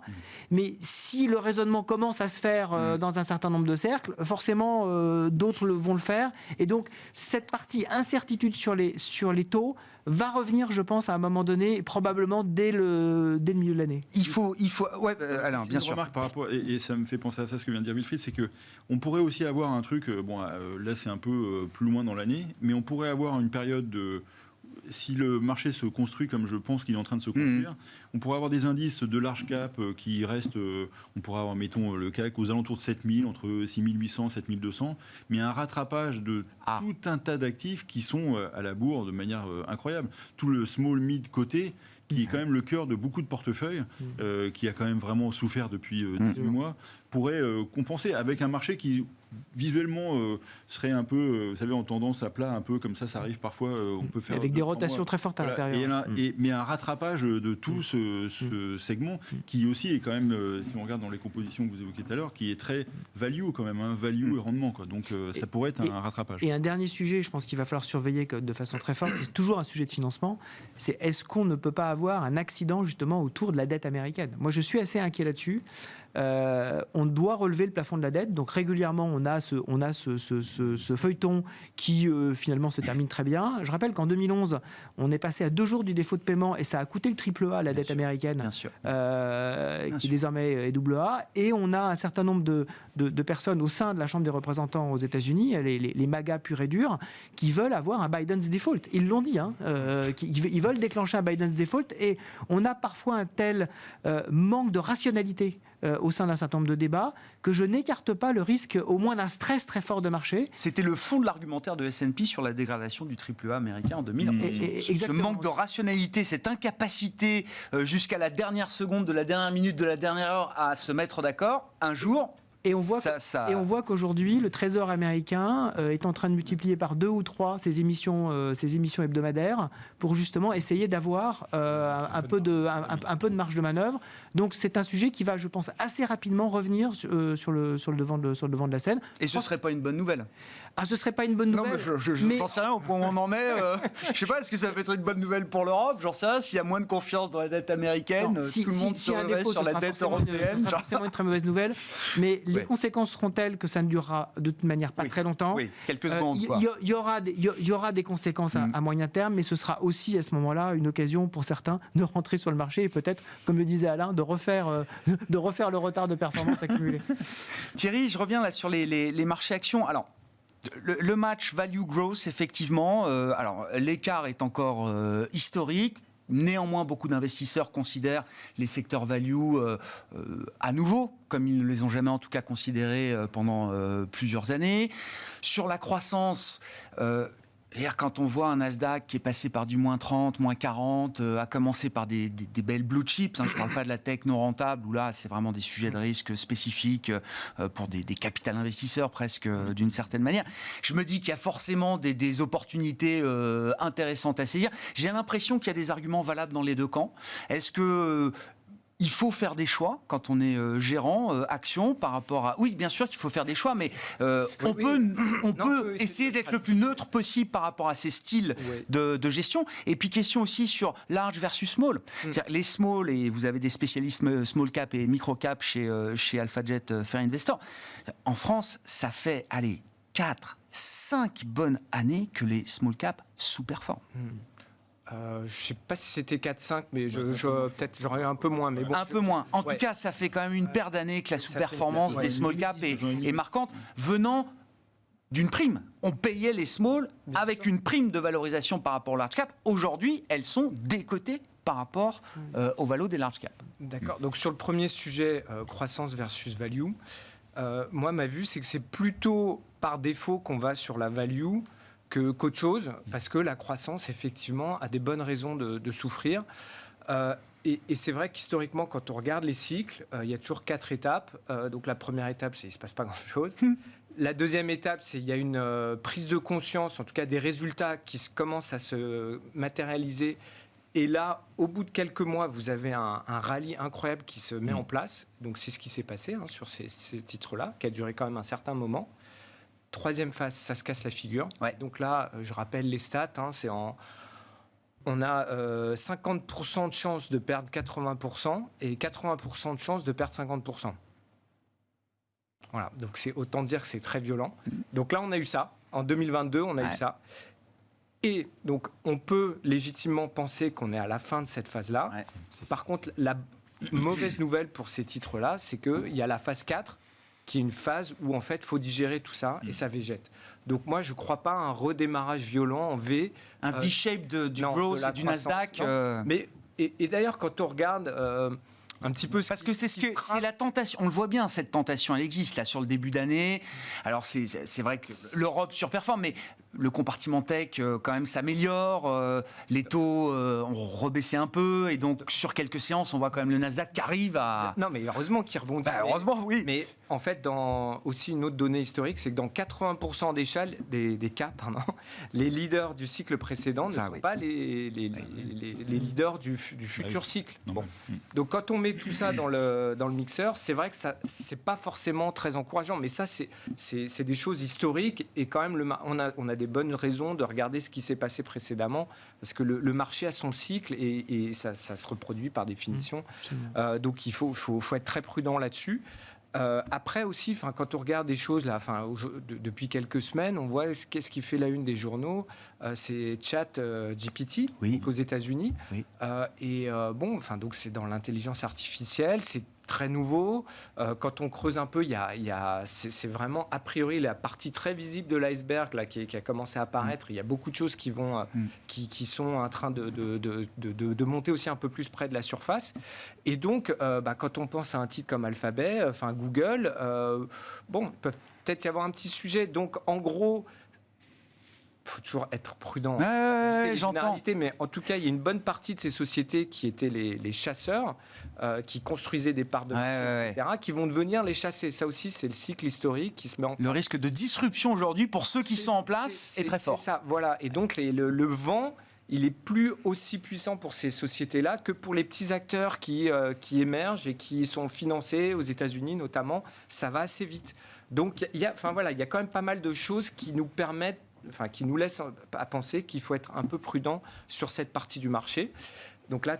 mais si le raisonnement commence à se faire dans un certain nombre de cercles, forcément d'autres vont le faire, et donc cette partie incertitude sur les taux va revenir, je pense, à un moment donné, probablement dès le milieu de l'année. Il faut Alain, bien sûr. Remarque par rapport, et ça me fait penser à ça, ce que vient de dire Wilfried, c'est qu'on pourrait aussi avoir un truc, là c'est un peu plus loin dans l'année, mais on pourrait avoir une période de... Si le marché se construit comme je pense qu'il est en train de se construire, on pourrait avoir des indices de large cap qui restent, on pourrait avoir, mettons, le CAC aux alentours de 7000, entre 6800 et 7200, mais un rattrapage de tout un tas d'actifs qui sont à la bourre de manière incroyable. Tout le small mid côté, qui est quand même le cœur de beaucoup de portefeuilles, qui a quand même vraiment souffert depuis 18 mois, pourrait compenser avec un marché qui visuellement serait un peu, vous savez, en tendance à plat, un peu comme ça arrive parfois. On peut faire avec des rotations très fortes à l'intérieur. Mais un rattrapage de tout ce segment qui aussi est quand même, si on regarde dans les compositions que vous évoquiez tout à l'heure, qui est très value quand même, value et rendement, quoi. Donc ça pourrait être un rattrapage. Et un dernier sujet, je pense qu'il va falloir surveiller de façon très forte, c'est toujours un sujet de financement, c'est est-ce qu'on ne peut pas avoir un accident justement autour de la dette américaine. Moi je suis assez inquiet là-dessus. on doit relever le plafond de la dette. Donc régulièrement, on a ce feuilleton qui finalement se termine très bien. Je rappelle qu'en 2011, on est passé à 2 jours du défaut de paiement et ça a coûté le triple A, la dette américaine, qui désormais est double A. Et on a un certain nombre de personnes au sein de la Chambre des représentants aux États-Unis, les MAGA purs et durs, qui veulent avoir un Biden's default. Ils l'ont dit, ils veulent déclencher un Biden's default, et on a parfois un tel manque de rationalité au sein d'un certain nombre de débats que je n'écarte pas le risque au moins d'un stress très fort de marché. C'était le fond de l'argumentaire de S&P sur la dégradation du AAA américain en 2011. Ce manque de rationalité, cette incapacité jusqu'à la dernière seconde de la dernière minute de la dernière heure à se mettre d'accord, un jour... Et on voit qu'aujourd'hui, le Trésor américain est en train de multiplier par 2 ou 3 ses émissions hebdomadaires pour justement essayer d'avoir un peu de marge de manœuvre. Donc c'est un sujet qui va, je pense, assez rapidement revenir sur le devant de la scène. Et ce ne serait pas une bonne nouvelle? Ce ne serait pas une bonne nouvelle. Non, mais je n'en sais rien au point où on en est. Je ne sais pas, est-ce que ça peut être une bonne nouvelle pour l'Europe? J'en sais rien. S'il y a moins de confiance dans la dette américaine, tout le monde se réveille sur la dette européenne. C'est forcément une très mauvaise nouvelle. Mais les conséquences seront telles que ça ne durera de toute manière pas très longtemps. Oui, quelques secondes. Il y aura des conséquences à moyen terme, mais ce sera aussi à ce moment-là une occasion pour certains de rentrer sur le marché et peut-être, comme le disait Alain, de refaire le retard de performance accumulé. Thierry, je reviens là sur les marchés actions. Alors, le match value growth, effectivement, alors l'écart est encore historique. Néanmoins, beaucoup d'investisseurs considèrent les secteurs value à nouveau, comme ils ne les ont jamais en tout cas considérés pendant plusieurs années. Sur la croissance, quand on voit un Nasdaq qui est passé par du moins 30, moins 40, à commencer par des belles blue chips, je ne parle pas de la tech non rentable, où là c'est vraiment des sujets de risque spécifiques pour des capital investisseurs presque d'une certaine manière. Je me dis qu'il y a forcément des opportunités intéressantes à saisir. J'ai l'impression qu'il y a des arguments valables dans les deux camps. Est-ce que... il faut faire des choix quand on est gérant action par rapport à... Oui, bien sûr qu'il faut faire des choix, mais on peut essayer d'être le plus neutre possible par rapport à ces styles de gestion. Et puis, question aussi sur large versus small. Les small, et vous avez des spécialistes small cap et micro cap chez AlphaJet Fair Investor. En France, ça fait, 4-5 bonnes années que les small cap sous-performent. Je ne sais pas si c'était 4-5, mais peut-être j'aurais un peu moins. Mais bon, un peu moins. En tout cas, ça fait quand même une paire d'années que la sous-performance des small cap est marquante, venant d'une prime. On payait les small avec une prime de valorisation par rapport au large cap. Aujourd'hui, elles sont décotées par rapport au valo des large cap. D'accord. Donc sur le premier sujet, croissance versus value, moi, ma vue, c'est que c'est plutôt par défaut qu'on va sur la value qu'autre chose, parce que la croissance, effectivement, a des bonnes raisons de souffrir. Et c'est vrai qu'historiquement, quand on regarde les cycles, il y a toujours 4 étapes. Donc la première étape, c'est qu'il ne se passe pas grand-chose. La deuxième étape, c'est qu'il y a une prise de conscience, en tout cas des résultats qui commencent à se matérialiser. Et là, au bout de quelques mois, vous avez un rallye incroyable qui se met en place. Donc c'est ce qui s'est passé sur ces titres-là, qui a duré quand même un certain moment. Troisième phase, ça se casse la figure. Donc là, je rappelle les stats, on a 50% de chances de perdre 80% et 80% de chances de perdre 50%. Voilà, donc c'est autant dire que c'est très violent. Donc là, on a eu ça. En 2022, on a eu ça. Et donc, on peut légitimement penser qu'on est à la fin de cette phase-là. Par contre, la mauvaise nouvelle pour ces titres-là, c'est qu'il y a la phase 4, qui est une phase où, en fait, il faut digérer tout ça et ça végète. Donc, moi, je ne crois pas à un redémarrage violent en V. Un V-shape du growth et du Nasdaq. Mais, et d'ailleurs, quand on regarde un petit peu... Parce que c'est la tentation. On le voit bien, cette tentation, elle existe là sur le début d'année. Alors, c'est vrai que l'Europe surperforme, mais le compartiment tech, quand même, s'améliore. Les taux ont rebaissé un peu. Et donc, sur quelques séances, on voit quand même le Nasdaq qui arrive à... Non, mais heureusement qu'il rebondit. Heureusement, oui. Mais en fait, aussi une autre donnée historique, c'est que dans 80% des cas, les leaders du cycle précédent ne sont pas les leaders du futur cycle. Bon. Donc, quand on met tout ça dans le mixeur, c'est vrai que ça, c'est pas forcément très encourageant. Mais ça, c'est des choses historiques. Et quand même, on a des bonnes raisons de regarder ce qui s'est passé précédemment, parce que le marché a son cycle et ça se reproduit par définition. Donc il faut être très prudent là-dessus. Après aussi, quand on regarde des choses là, depuis quelques semaines, on voit qu'est-ce qui fait la une des journaux. C'est ChatGPT aux États-Unis. Oui. Donc c'est dans l'intelligence artificielle, c'est très nouveau. Quand on creuse un peu, c'est vraiment a priori la partie très visible de l'iceberg là, qui a commencé à apparaître. Il y a beaucoup de choses qui sont en train de monter aussi un peu plus près de la surface. Et donc, quand on pense à un titre comme Alphabet, Google, il peut peut-être y avoir un petit sujet. Donc, en gros, il faut toujours être prudent. J'entends. Mais en tout cas, il y a une bonne partie de ces sociétés qui étaient les chasseurs, qui construisaient des parts de marché, etc., qui vont devenir les chassés. Ça aussi, c'est le cycle historique qui se met en place. Le risque de disruption aujourd'hui, pour ceux qui sont en place, est très fort. C'est ça, voilà. Et donc, le vent, il est plus aussi puissant pour ces sociétés-là que pour les petits acteurs qui émergent et qui sont financés aux États-Unis notamment. Ça va assez vite. Donc, il y a quand même pas mal de choses qui nous permettent, qui nous laisse à penser qu'il faut être un peu prudent sur cette partie du marché. Donc là,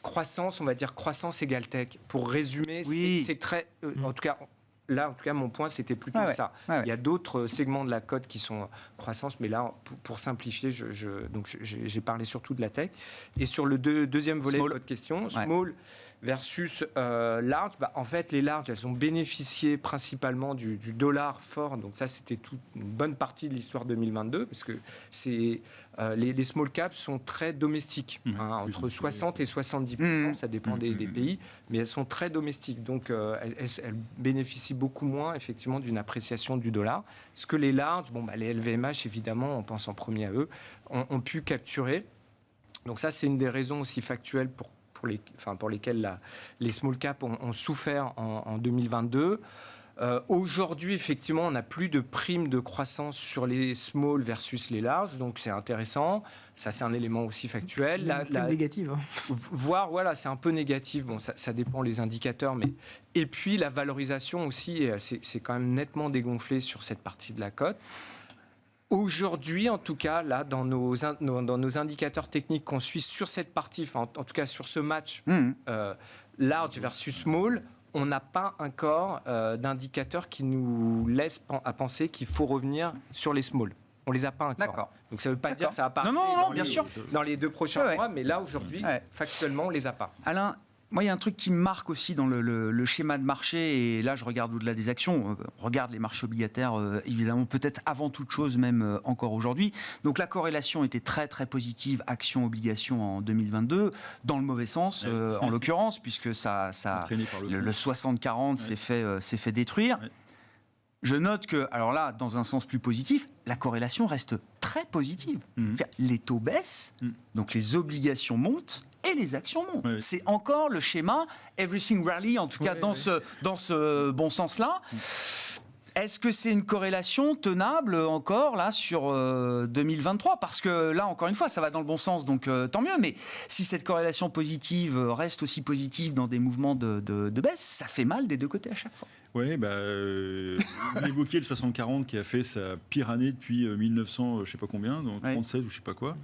croissance, on va dire croissance égale tech. Pour résumer, c'est très... En tout cas, mon point, c'était plutôt ça. Il y a d'autres segments de la cote qui sont croissance, mais là, pour simplifier, j'ai parlé surtout de la tech. Et sur le deuxième volet de votre question, small versus large, en fait, les larges, elles ont bénéficié principalement du dollar fort. Donc ça, c'était toute une bonne partie de l'histoire 2022, parce que les small caps sont très domestiques, entre 60 et 70%, ça dépend des pays, mais elles sont très domestiques. Donc elles bénéficient beaucoup moins, effectivement, d'une appréciation du dollar. Ce que les larges, les LVMH, évidemment, on pense en premier à eux, ont pu capturer. Donc ça, c'est une des raisons aussi factuelles pour lesquelles les small caps ont souffert en 2022. Aujourd'hui, effectivement, on n'a plus de prime de croissance sur les small versus les larges, donc c'est intéressant. Ça, c'est un élément aussi factuel. Négative. Voire, c'est un peu négatif. Bon, ça dépend les indicateurs, mais... Et puis, la valorisation aussi, c'est quand même nettement dégonflé sur cette partie de la cote. Aujourd'hui, en tout cas, là, dans nos indicateurs techniques qu'on suit sur cette partie, en tout cas sur ce match large versus small, on n'a pas encore d'indicateurs qui nous laissent à penser qu'il faut revenir sur les small. On les a pas encore. D'accord. Donc ça ne veut pas dire que ça va pas dans les 2 prochains mois, mais là, aujourd'hui, factuellement, on ne les a pas. Alain, moi, il y a un truc qui me marque aussi dans le schéma de marché, et là, je regarde au-delà des actions, on regarde les marchés obligataires, évidemment, peut-être avant toute chose, même encore aujourd'hui. Donc, la corrélation était très, très positive, actions-obligations en 2022, dans le mauvais sens, en l'occurrence, puisque le 60-40 s'est fait détruire. Ouais. Je note que, alors là, dans un sens plus positif, la corrélation reste très positive. Les taux baissent, donc les obligations montent, et les actions montent. Oui. C'est encore le schéma everything rally, en tout cas dans ce bon sens-là. Est-ce que c'est une corrélation tenable encore là sur 2023 ? Parce que là, encore une fois, ça va dans le bon sens, donc tant mieux. Mais si cette corrélation positive reste aussi positive dans des mouvements de baisse, ça fait mal des deux côtés à chaque fois. Oui, vous évoquiez le 60-40 qui a fait sa pire année depuis 1900, je ne sais pas combien, donc 37 ou je ne sais pas quoi.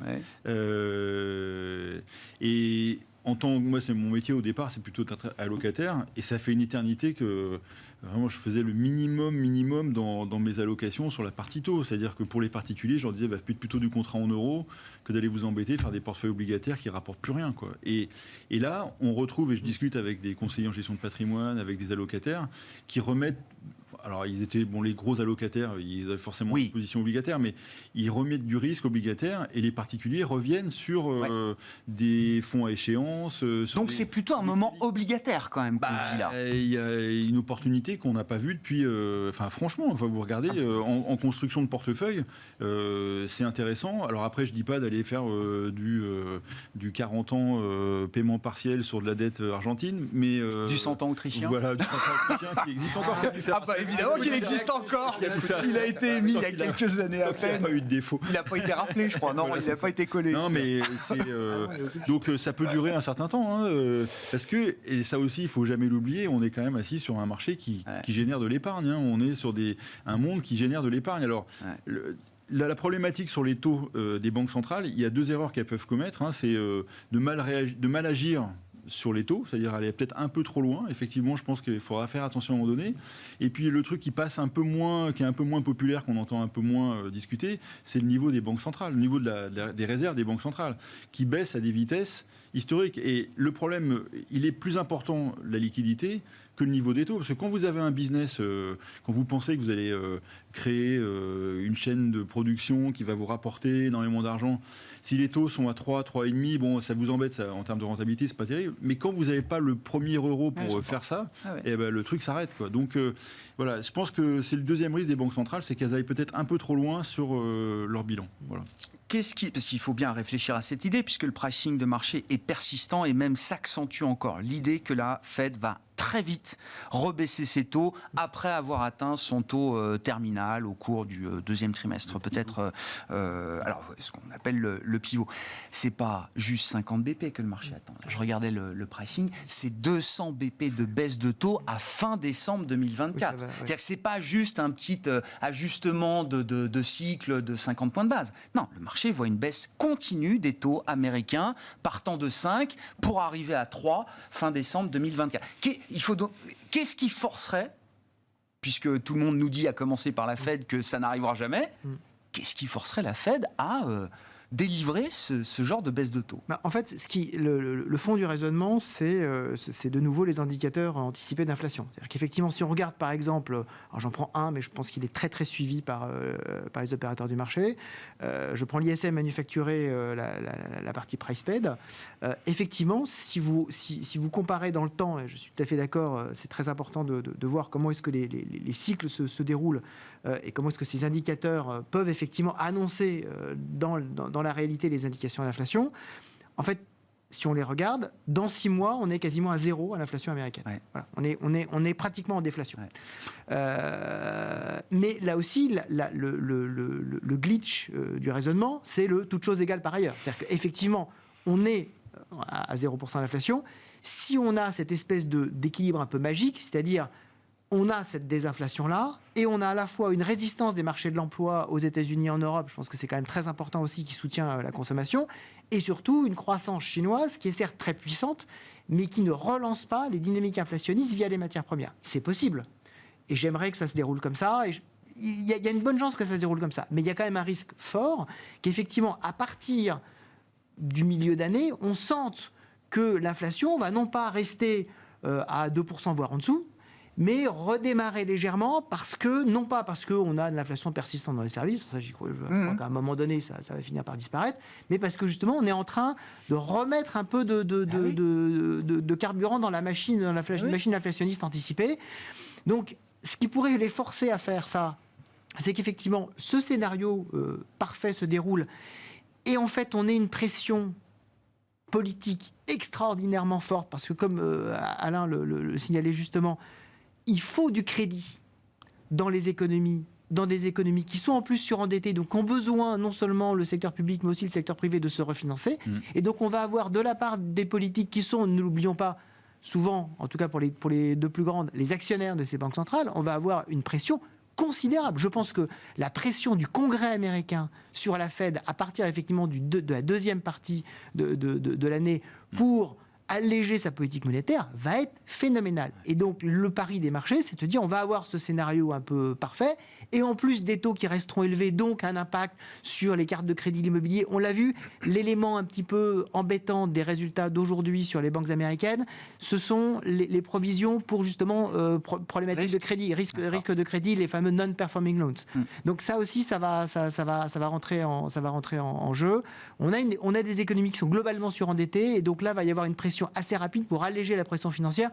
Et moi, c'est mon métier au départ, c'est plutôt d'être allocataire, et ça fait une éternité que vraiment je faisais le minimum dans mes allocations sur la partie taux. C'est-à-dire que pour les particuliers, je leur disais plutôt du contrat en euros que d'aller vous embêter, faire des portefeuilles obligataires qui ne rapportent plus rien, quoi. Et là, on retrouve, et je discute avec des conseillers en gestion de patrimoine, avec des allocataires, qui remettent... Alors, ils étaient, les gros allocataires, ils avaient forcément une position obligataire, mais ils remettent du risque obligataire, et les particuliers reviennent sur des fonds à échéance. Donc, c'est plutôt un moment obligataire, quand même, il y a une opportunité qu'on n'a pas vue depuis... franchement, vous regardez, en construction de portefeuille, c'est intéressant. Alors après, je ne dis pas d'aller faire du 40 ans paiement partiel sur de la dette argentine, mais... du 100 ans autrichien. Voilà, du 100 ans autrichien qui existe encore. Évidemment qu'il existe encore. Il a été émis il y a quelques années à peine. Il n'a pas eu de défaut. Il n'a pas été rappelé, je crois. Non, il n'a pas été collé. Non, mais c'est... donc ça peut durer un certain temps. Parce que, et ça aussi, il ne faut jamais l'oublier, on est quand même assis sur un marché qui génère de l'épargne. On est sur un monde qui génère de l'épargne. Alors... la problématique sur les taux des banques centrales, il y a 2 erreurs qu'elles peuvent commettre. Hein. C'est de mal agir sur les taux, c'est-à-dire aller peut-être un peu trop loin. Effectivement, je pense qu'il faudra faire attention à un moment donné. Et puis le truc qui passe un peu moins, qui est un peu moins populaire, qu'on entend un peu moins discuter, c'est le niveau des banques centrales, le niveau des réserves des banques centrales, qui baisse à des vitesses historiques. Et le problème, il est plus important, la liquidité, que le niveau des taux. Parce que quand vous avez un business, quand vous pensez que vous allez créer une chaîne de production qui va vous rapporter énormément d'argent, si les taux sont à 3, 3,5, bon, ça vous embête ça, en termes de rentabilité, c'est pas terrible. Mais quand vous n'avez pas le premier euro pour faire ça, eh ben, le truc s'arrête, quoi. Donc voilà, je pense que c'est le deuxième risque des banques centrales, c'est qu'elles aillent peut-être un peu trop loin sur leur bilan. Voilà. Parce qu'il faut bien réfléchir à cette idée, puisque le pricing de marché est persistant et même s'accentue encore. L'idée que la Fed va très vite rebaisser ses taux après avoir atteint son taux terminal au cours du deuxième trimestre. Peut-être, alors ce qu'on appelle le pivot. C'est pas juste 50 BP que le marché attend. Là, je regardais le pricing, c'est 200 BP de baisse de taux à fin décembre 2024. Oui, c'est-à-dire que c'est pas juste un petit ajustement de cycle de 50 points de base. Non, le marché voit une baisse continue des taux américains partant de 5 pour arriver à 3 fin décembre 2024. Qu'est-ce qui forcerait, puisque tout le monde nous dit, à commencer par la Fed, que ça n'arrivera jamais, qu'est-ce qui forcerait la Fed à délivrer ce genre de baisse de taux? En fait, le fond du raisonnement, c'est de nouveau les indicateurs anticipés d'inflation. C'est-à-dire qu'effectivement, si on regarde par exemple, alors j'en prends un, mais je pense qu'il est très très suivi par les opérateurs du marché, je prends l'ISM manufacturé, la partie price paid, effectivement, si vous comparez dans le temps, et je suis tout à fait d'accord, c'est très important de voir comment est-ce que les cycles se déroulent et comment est-ce que ces indicateurs peuvent effectivement annoncer dans la réalité les indications d'inflation. En fait, si on les regarde, dans 6 mois, on est quasiment à 0 à l'inflation américaine. Ouais. Voilà, on est pratiquement en déflation. Ouais. Mais là aussi, le glitch du raisonnement, c'est le toute chose égale par ailleurs. C'est-à-dire qu'effectivement, on est à 0% d'inflation. Si on a cette espèce d'équilibre un peu magique, c'est-à-dire on a cette désinflation-là, et on a à la fois une résistance des marchés de l'emploi aux États-Unis et en Europe, je pense que c'est quand même très important aussi, qui soutient la consommation, et surtout une croissance chinoise qui est certes très puissante, mais qui ne relance pas les dynamiques inflationnistes via les matières premières. C'est possible, et j'aimerais que ça se déroule comme ça, et il y a une bonne chance que ça se déroule comme ça, mais il y a quand même un risque fort qu'effectivement, à partir du milieu d'année, on sente que l'inflation va non pas rester à 2%, voire en dessous, mais redémarrer légèrement non pas parce qu'on a de l'inflation persistante dans les services, ça je crois qu'à un moment donné ça va finir par disparaître, mais parce que justement on est en train de remettre un peu de carburant dans la machine inflationniste anticipée. Donc ce qui pourrait les forcer à faire ça, c'est qu'effectivement ce scénario parfait se déroule et en fait on ait une pression politique extraordinairement forte, parce que comme Alain le signalait justement, il faut du crédit dans des économies qui sont en plus surendettées, donc ont besoin non seulement le secteur public, mais aussi le secteur privé de se refinancer. Et donc on va avoir de la part des politiques qui sont, ne l'oublions pas, souvent, en tout cas pour les deux plus grandes, les actionnaires de ces banques centrales, on va avoir une pression considérable. Je pense que la pression du Congrès américain sur la Fed, à partir effectivement de la deuxième partie de l'année, pour alléger sa politique monétaire, va être phénoménal. Et donc, le pari des marchés, c'est de dire, on va avoir ce scénario un peu parfait, et en plus des taux qui resteront élevés, donc un impact sur les cartes de crédit, l'immobilier. On l'a vu, l'élément un petit peu embêtant des résultats d'aujourd'hui sur les banques américaines, ce sont les provisions pour justement problématiques de crédit, risque de crédit, les fameux non-performing loans. Donc ça aussi, ça va rentrer en jeu. On a des économies qui sont globalement surendettées, et donc là, va y avoir une pression assez rapide pour alléger la pression financière.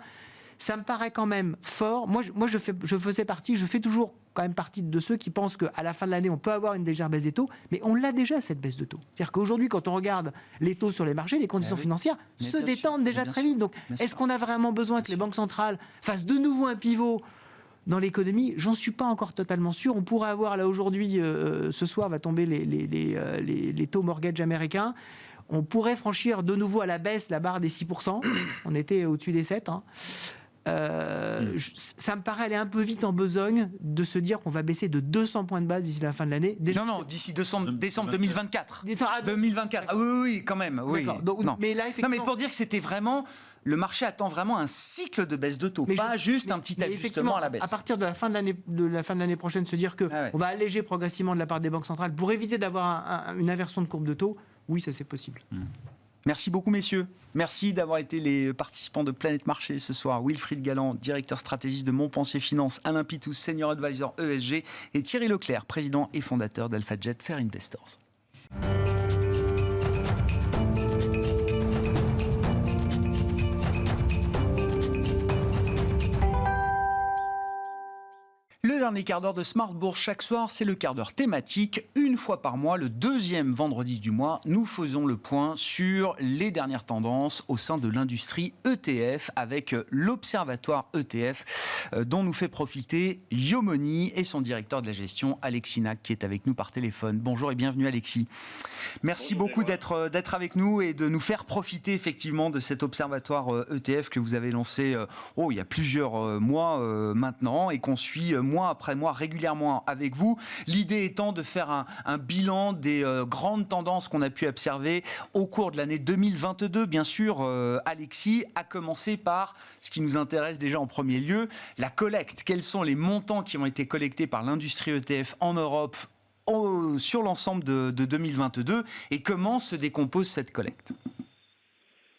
Ça me paraît quand même fort. Moi, je fais toujours quand même partie de ceux qui pensent qu'à la fin de l'année, on peut avoir une légère baisse des taux, mais on l'a déjà, cette baisse de taux. C'est-à-dire qu'aujourd'hui, quand on regarde les taux sur les marchés, les conditions financières se détendent déjà très vite. Donc, est-ce qu'on a vraiment besoin que les banques centrales fassent de nouveau un pivot dans l'économie? J'en suis pas encore totalement sûr. On pourrait avoir, là, aujourd'hui, ce soir, va tomber les taux mortgage américains. On pourrait franchir de nouveau à la baisse la barre des 6%. On était au-dessus des 7%. ça me paraît aller un peu vite en besogne de se dire qu'on va baisser de 200 points de base d'ici la fin de l'année. Non, d'ici décembre 2024. 2024. Ah, oui, quand même. Oui. Donc, non. Mais là, effectivement, non, mais pour dire que c'était vraiment... Le marché attend vraiment un cycle de baisse de taux, pas juste un petit ajustement à la baisse. À partir de la fin de l'année prochaine, se dire qu'on va alléger progressivement de la part des banques centrales pour éviter d'avoir une inversion de courbe de taux, oui, ça c'est possible. Merci beaucoup, messieurs. Merci d'avoir été les participants de Planète Marché ce soir. Wilfried Galland, directeur stratégiste de Montpensier Finance, Alain Pitous, senior advisor ESG, et Thierry Leclerc, président et fondateur d'AlphaJet Fair Investors. Le dernier quart d'heure de Smart Bourse chaque soir, c'est le quart d'heure thématique. Une fois par mois, le deuxième vendredi du mois, nous faisons le point sur les dernières tendances au sein de l'industrie ETF avec l'Observatoire ETF dont nous fait profiter Yomoni et son directeur de la gestion, Alexis Nac, qui est avec nous par téléphone. Bonjour et bienvenue Alexis. Merci beaucoup d'être avec nous et de nous faire profiter effectivement de cet Observatoire ETF que vous avez lancé il y a plusieurs mois maintenant et qu'on suit mois après mois régulièrement avec vous. L'idée étant de faire un bilan des grandes tendances qu'on a pu observer au cours de l'année 2022, bien sûr, Alexis, à commencer par ce qui nous intéresse déjà en premier lieu, la collecte. Quels sont les montants qui ont été collectés par l'industrie ETF en Europe sur l'ensemble de 2022 et comment se décompose cette collecte ?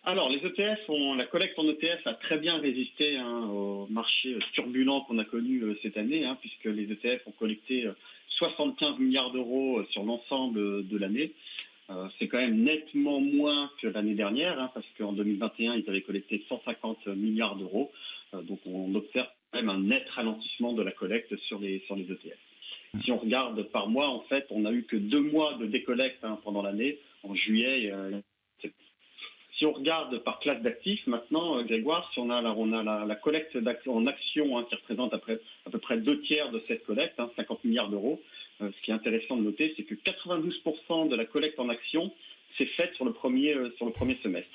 Alors, les ETF, la collecte en ETF a très bien résisté au marché turbulent qu'on a connu cette année, puisque les ETF ont collecté 75 milliards d'euros sur l'ensemble de l'année. C'est quand même nettement moins que l'année dernière, parce qu'en 2021, ils avaient collecté 150 milliards d'euros. Donc, on observe quand même un net ralentissement de la collecte sur les ETF. Si on regarde par mois, en fait, on n'a eu que 2 mois de décollecte pendant l'année, en juillet. Si on regarde par classe d'actifs, maintenant, Grégoire, si on a la collecte en actions qui représente à peu près 2/3 de cette collecte, 50 milliards d'euros. Ce qui est intéressant de noter, c'est que 92% de la collecte en actions s'est faite sur le premier semestre.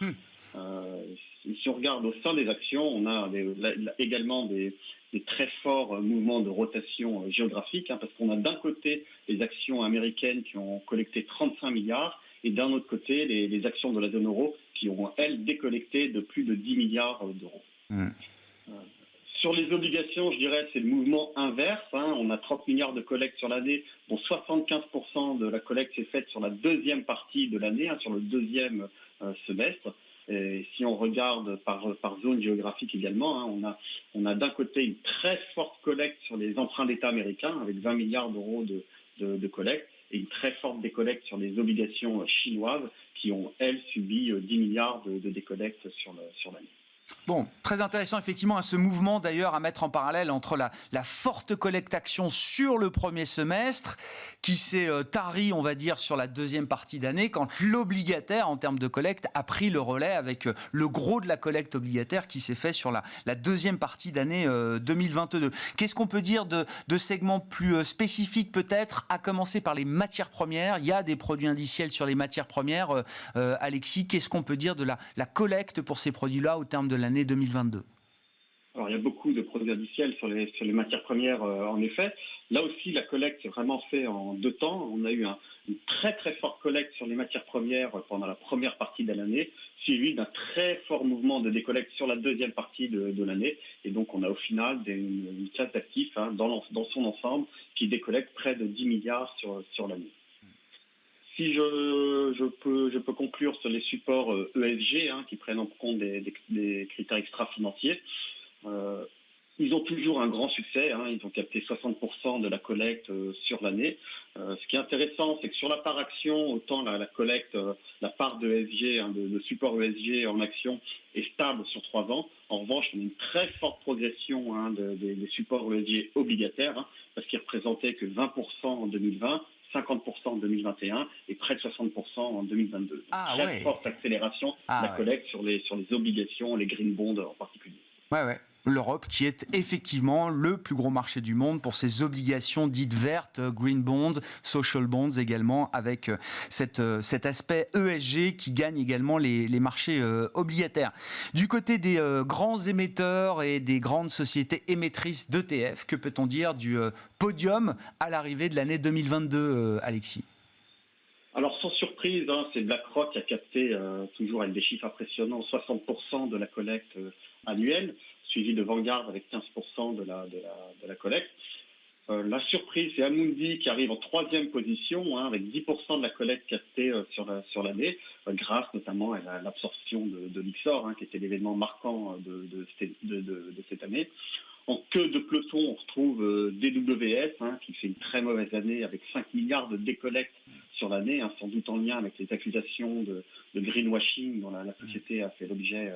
Si on regarde au sein des actions, on a également des très forts mouvements de rotation géographique, parce qu'on a d'un côté les actions américaines qui ont collecté 35 milliards et d'un autre côté les actions de la zone euro qui ont, elles, décollecté de plus de 10 milliards d'euros. Sur les obligations, je dirais, c'est le mouvement inverse. On a 30 milliards de collecte sur l'année, dont 75% de la collecte s'est faite sur la deuxième partie de l'année, sur le deuxième semestre. Et si on regarde par zone géographique également, on a d'un côté une très forte collecte sur les emprunts d'État américains, avec 20 milliards d'euros de collecte, et une très forte décollecte sur les obligations chinoises, qui ont, elles, subi 10 milliards de décollecte sur l'année. Bon, très intéressant effectivement ce mouvement d'ailleurs à mettre en parallèle entre la forte collecte action sur le premier semestre qui s'est tarie, on va dire, sur la deuxième partie d'année quand l'obligataire en termes de collecte a pris le relais avec le gros de la collecte obligataire qui s'est fait sur la deuxième partie d'année 2022. Qu'est-ce qu'on peut dire de segments plus spécifiques peut-être, à commencer par les matières premières? Il y a des produits indiciels sur les matières premières. Alexis, qu'est-ce qu'on peut dire de la collecte pour ces produits-là au terme de l'année 2022? Alors, il y a beaucoup de produits indiciels sur les matières premières, en effet. Là aussi, la collecte s'est vraiment fait en 2 temps. On a eu une très très forte collecte sur les matières premières pendant la première partie de l'année, suivi d'un très fort mouvement de décollecte sur la deuxième partie de l'année. Et donc, on a au final une classe d'actifs dans son ensemble qui décollecte près de 10 milliards sur l'année. Si je peux conclure sur les supports ESG qui prennent en compte des critères extra-financiers, ils ont toujours un grand succès. Ils ont capté 60% de la collecte sur l'année. Ce qui est intéressant, c'est que sur la part action, autant la collecte, la part de ESG, de support ESG en action est stable sur 3 ans. En revanche, on a une très forte progression des supports ESG obligataires, parce qu'ils représentaient que 20% en 2020, 50% en 2021 et près de 60% en 2022. Très forte accélération de la collecte sur les obligations, les green bonds en particulier. Ouais. l'Europe qui est effectivement le plus gros marché du monde pour ces obligations dites vertes, green bonds, social bonds également, avec cet aspect ESG qui gagne également les marchés obligataires. Du côté des grands émetteurs et des grandes sociétés émettrices d'ETF, que peut-on dire du podium à l'arrivée de l'année 2022, Alexis ? Alors sans surprise, c'est BlackRock qui a capté, toujours avec des chiffres impressionnants, 60% de la collecte annuelle, suivi de Vanguard avec 15% de la collecte. La surprise, c'est Amundi qui arrive en 3e position, avec 10% de la collecte captée sur l'année, grâce notamment à l'absorption de Lyxor, qui était l'événement marquant de cette année. En queue de peloton, on retrouve DWS, qui fait une très mauvaise année avec 5 milliards de décollectes sur l'année, sans doute en lien avec les accusations de greenwashing dont la société a fait l'objet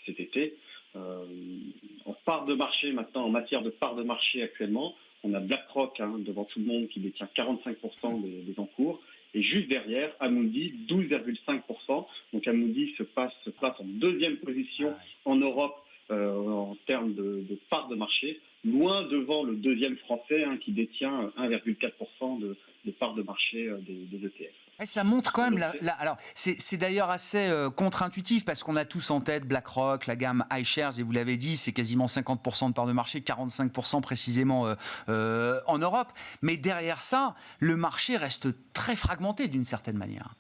cet été. En part de marché maintenant, en matière de part de marché actuellement, on a BlackRock devant tout le monde qui détient 45% des encours. Et juste derrière, Amundi, 12,5%. Donc Amundi se place en 2e position en Europe en termes de part de marché, loin devant le 2e français qui détient 1,4% de part de marché des ETF. Et ça montre quand même, alors c'est d'ailleurs assez contre-intuitif parce qu'on a tous en tête BlackRock, la gamme iShares, et vous l'avez dit, c'est quasiment 50% de part de marché, 45% précisément en Europe. Mais derrière ça, le marché reste très fragmenté d'une certaine manière.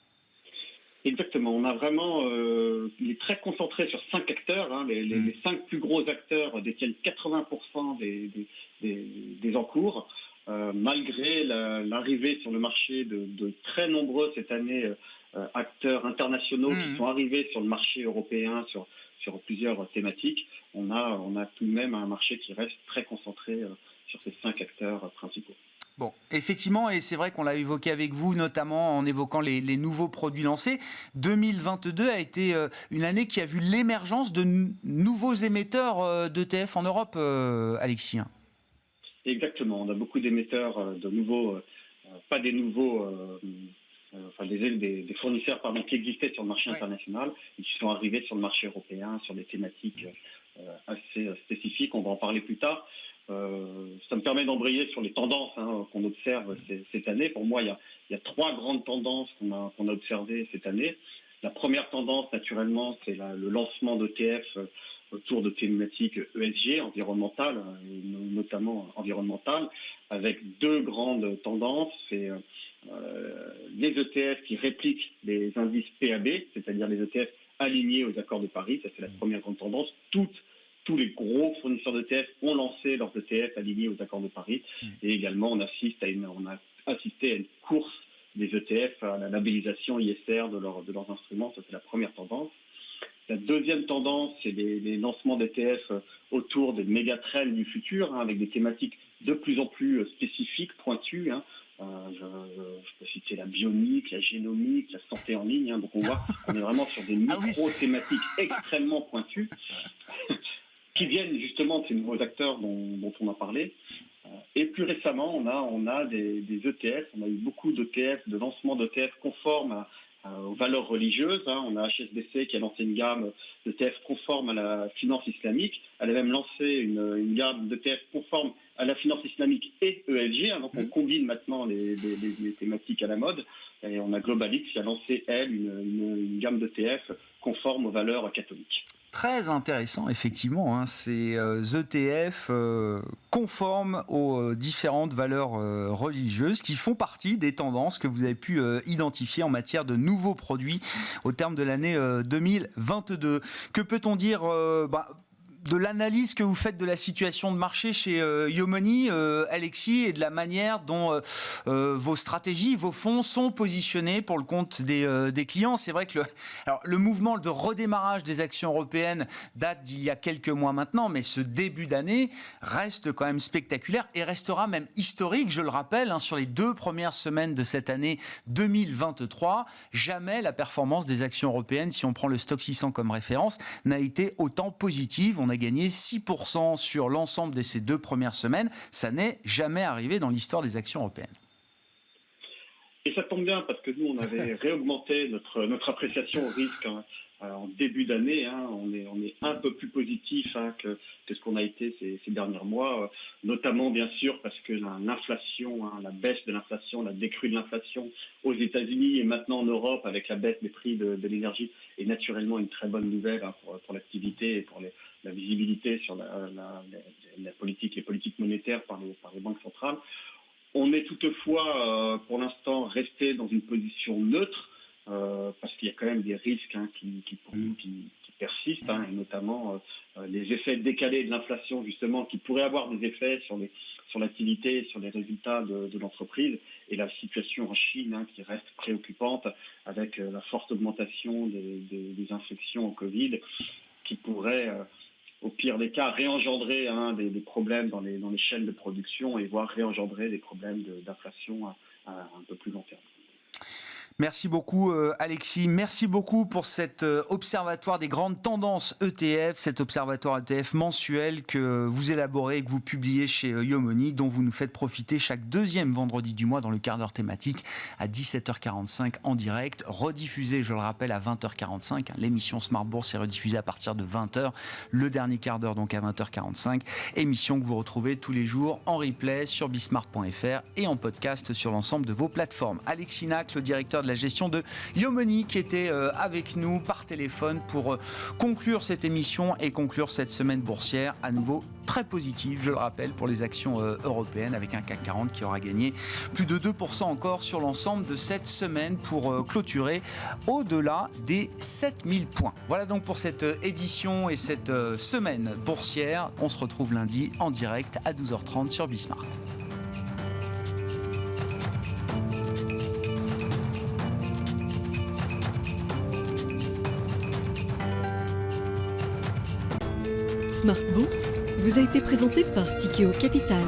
Exactement, on a vraiment, il est très concentré sur 5 acteurs, les 5 plus gros acteurs détiennent 80% des encours. Malgré l'arrivée sur le marché de très nombreux cette année acteurs internationaux qui sont arrivés sur le marché européen sur plusieurs thématiques, on a tout de même un marché qui reste très concentré sur ces 5 acteurs principaux. Bon, effectivement, et c'est vrai qu'on l'a évoqué avec vous, notamment en évoquant les nouveaux produits lancés. 2022 a été une année qui a vu l'émergence de nouveaux émetteurs d'ETF en Europe, Alexis. Exactement, on a beaucoup d'émetteurs de nouveaux, pas des nouveaux, des fournisseurs qui existaient sur le marché international et qui sont arrivés sur le marché européen sur des thématiques assez spécifiques. On va en parler plus tard. Ça me permet d'embrayer sur les tendances qu'on observe cette année. Pour moi, il y a 3 grandes tendances qu'on a observées cette année. La première tendance, naturellement, c'est le lancement d'ETF autour de thématiques ESG, environnementales, notamment environnementales, avec 2 grandes tendances. C'est les ETF qui répliquent les indices PAB, c'est-à-dire les ETF alignés aux accords de Paris. Ça, c'est la première grande tendance. Tous les gros fournisseurs d'ETF ont lancé leurs ETF alignés aux accords de Paris. Et également, on a assisté à une course des ETF à la labellisation ISR de leurs instruments. Ça, c'est la première tendance. La deuxième tendance, c'est les lancements d'ETF autour des méga-trends du futur, avec des thématiques de plus en plus spécifiques, pointues. Je peux citer la bionique, la génomique, la santé en ligne. Donc on voit qu'on est vraiment sur des micro-thématiques extrêmement pointues qui viennent justement de ces nouveaux acteurs dont on a parlé. Et plus récemment, on a des ETF, on a eu beaucoup d'ETF, de lancements d'ETF conformes aux valeurs religieuses. On a HSBC qui a lancé une gamme d'ETF conforme à la finance islamique. Elle a même lancé une gamme d'ETF conforme à la finance islamique et ESG. Donc on combine maintenant les thématiques à la mode. Et on a Globalix qui a lancé, elle, une gamme d'ETF conforme aux valeurs catholiques. Très intéressant, effectivement, ces ETF conformes aux différentes valeurs religieuses qui font partie des tendances que vous avez pu identifier en matière de nouveaux produits au terme de l'année 2022. Que peut-on dire de l'analyse que vous faites de la situation de marché chez Yomoni, Alexis, et de la manière dont vos stratégies, vos fonds sont positionnés pour le compte des clients. C'est vrai que le mouvement de redémarrage des actions européennes date d'il y a quelques mois maintenant, mais ce début d'année reste quand même spectaculaire et restera même historique, je le rappelle, sur les 2 premières semaines de cette année 2023. Jamais la performance des actions européennes, si on prend le Stoxx 600 comme référence, n'a été autant positive. On a gagné 6% sur l'ensemble de ces 2 premières semaines. Ça n'est jamais arrivé dans l'histoire des actions européennes. Et ça tombe bien parce que nous, on avait réaugmenté notre appréciation au risque en début d'année. On est un peu plus positif que ce qu'on a été ces derniers mois, notamment bien sûr parce que l'inflation, la baisse de l'inflation, la décrue de l'inflation aux États-Unis et maintenant en Europe avec la baisse des prix de l'énergie est naturellement une très bonne nouvelle pour l'activité et pour la visibilité sur la politique, les politiques monétaires par les banques centrales. On est toutefois, pour l'instant, resté dans une position neutre, parce qu'il y a quand même des risques qui persistent, et notamment les effets décalés de l'inflation, justement, qui pourraient avoir des effets sur l'activité, sur les résultats de l'entreprise, et la situation en Chine qui reste préoccupante avec la forte augmentation des infections au Covid, qui pourrait, au pire des cas, réengendrer des problèmes dans les chaînes de production et voire réengendrer des problèmes d'inflation à un peu plus long terme. Merci beaucoup Alexis, merci beaucoup pour cet observatoire des grandes tendances ETF, cet observatoire ETF mensuel que vous élaborez et que vous publiez chez Yomoni, dont vous nous faites profiter chaque deuxième vendredi du mois dans le quart d'heure thématique à 17h45 en direct, rediffusé, je le rappelle, à 20h45. L'émission Smart Bourse est rediffusée à partir de 20h, le dernier quart d'heure donc à 20h45, émission que vous retrouvez tous les jours en replay sur bismart.fr et en podcast sur l'ensemble de vos plateformes. Alexis Nac, le directeur de la gestion de Yomoni, qui était avec nous par téléphone pour conclure cette émission et conclure cette semaine boursière à nouveau très positive, je le rappelle, pour les actions européennes, avec un CAC 40 qui aura gagné plus de 2% encore sur l'ensemble de cette semaine pour clôturer au-delà des 7000 points. Voilà donc pour cette édition et cette semaine boursière. On se retrouve lundi en direct à 12h30 sur Bismart. Smart Bourse vous a été présenté par Tikeo Capital.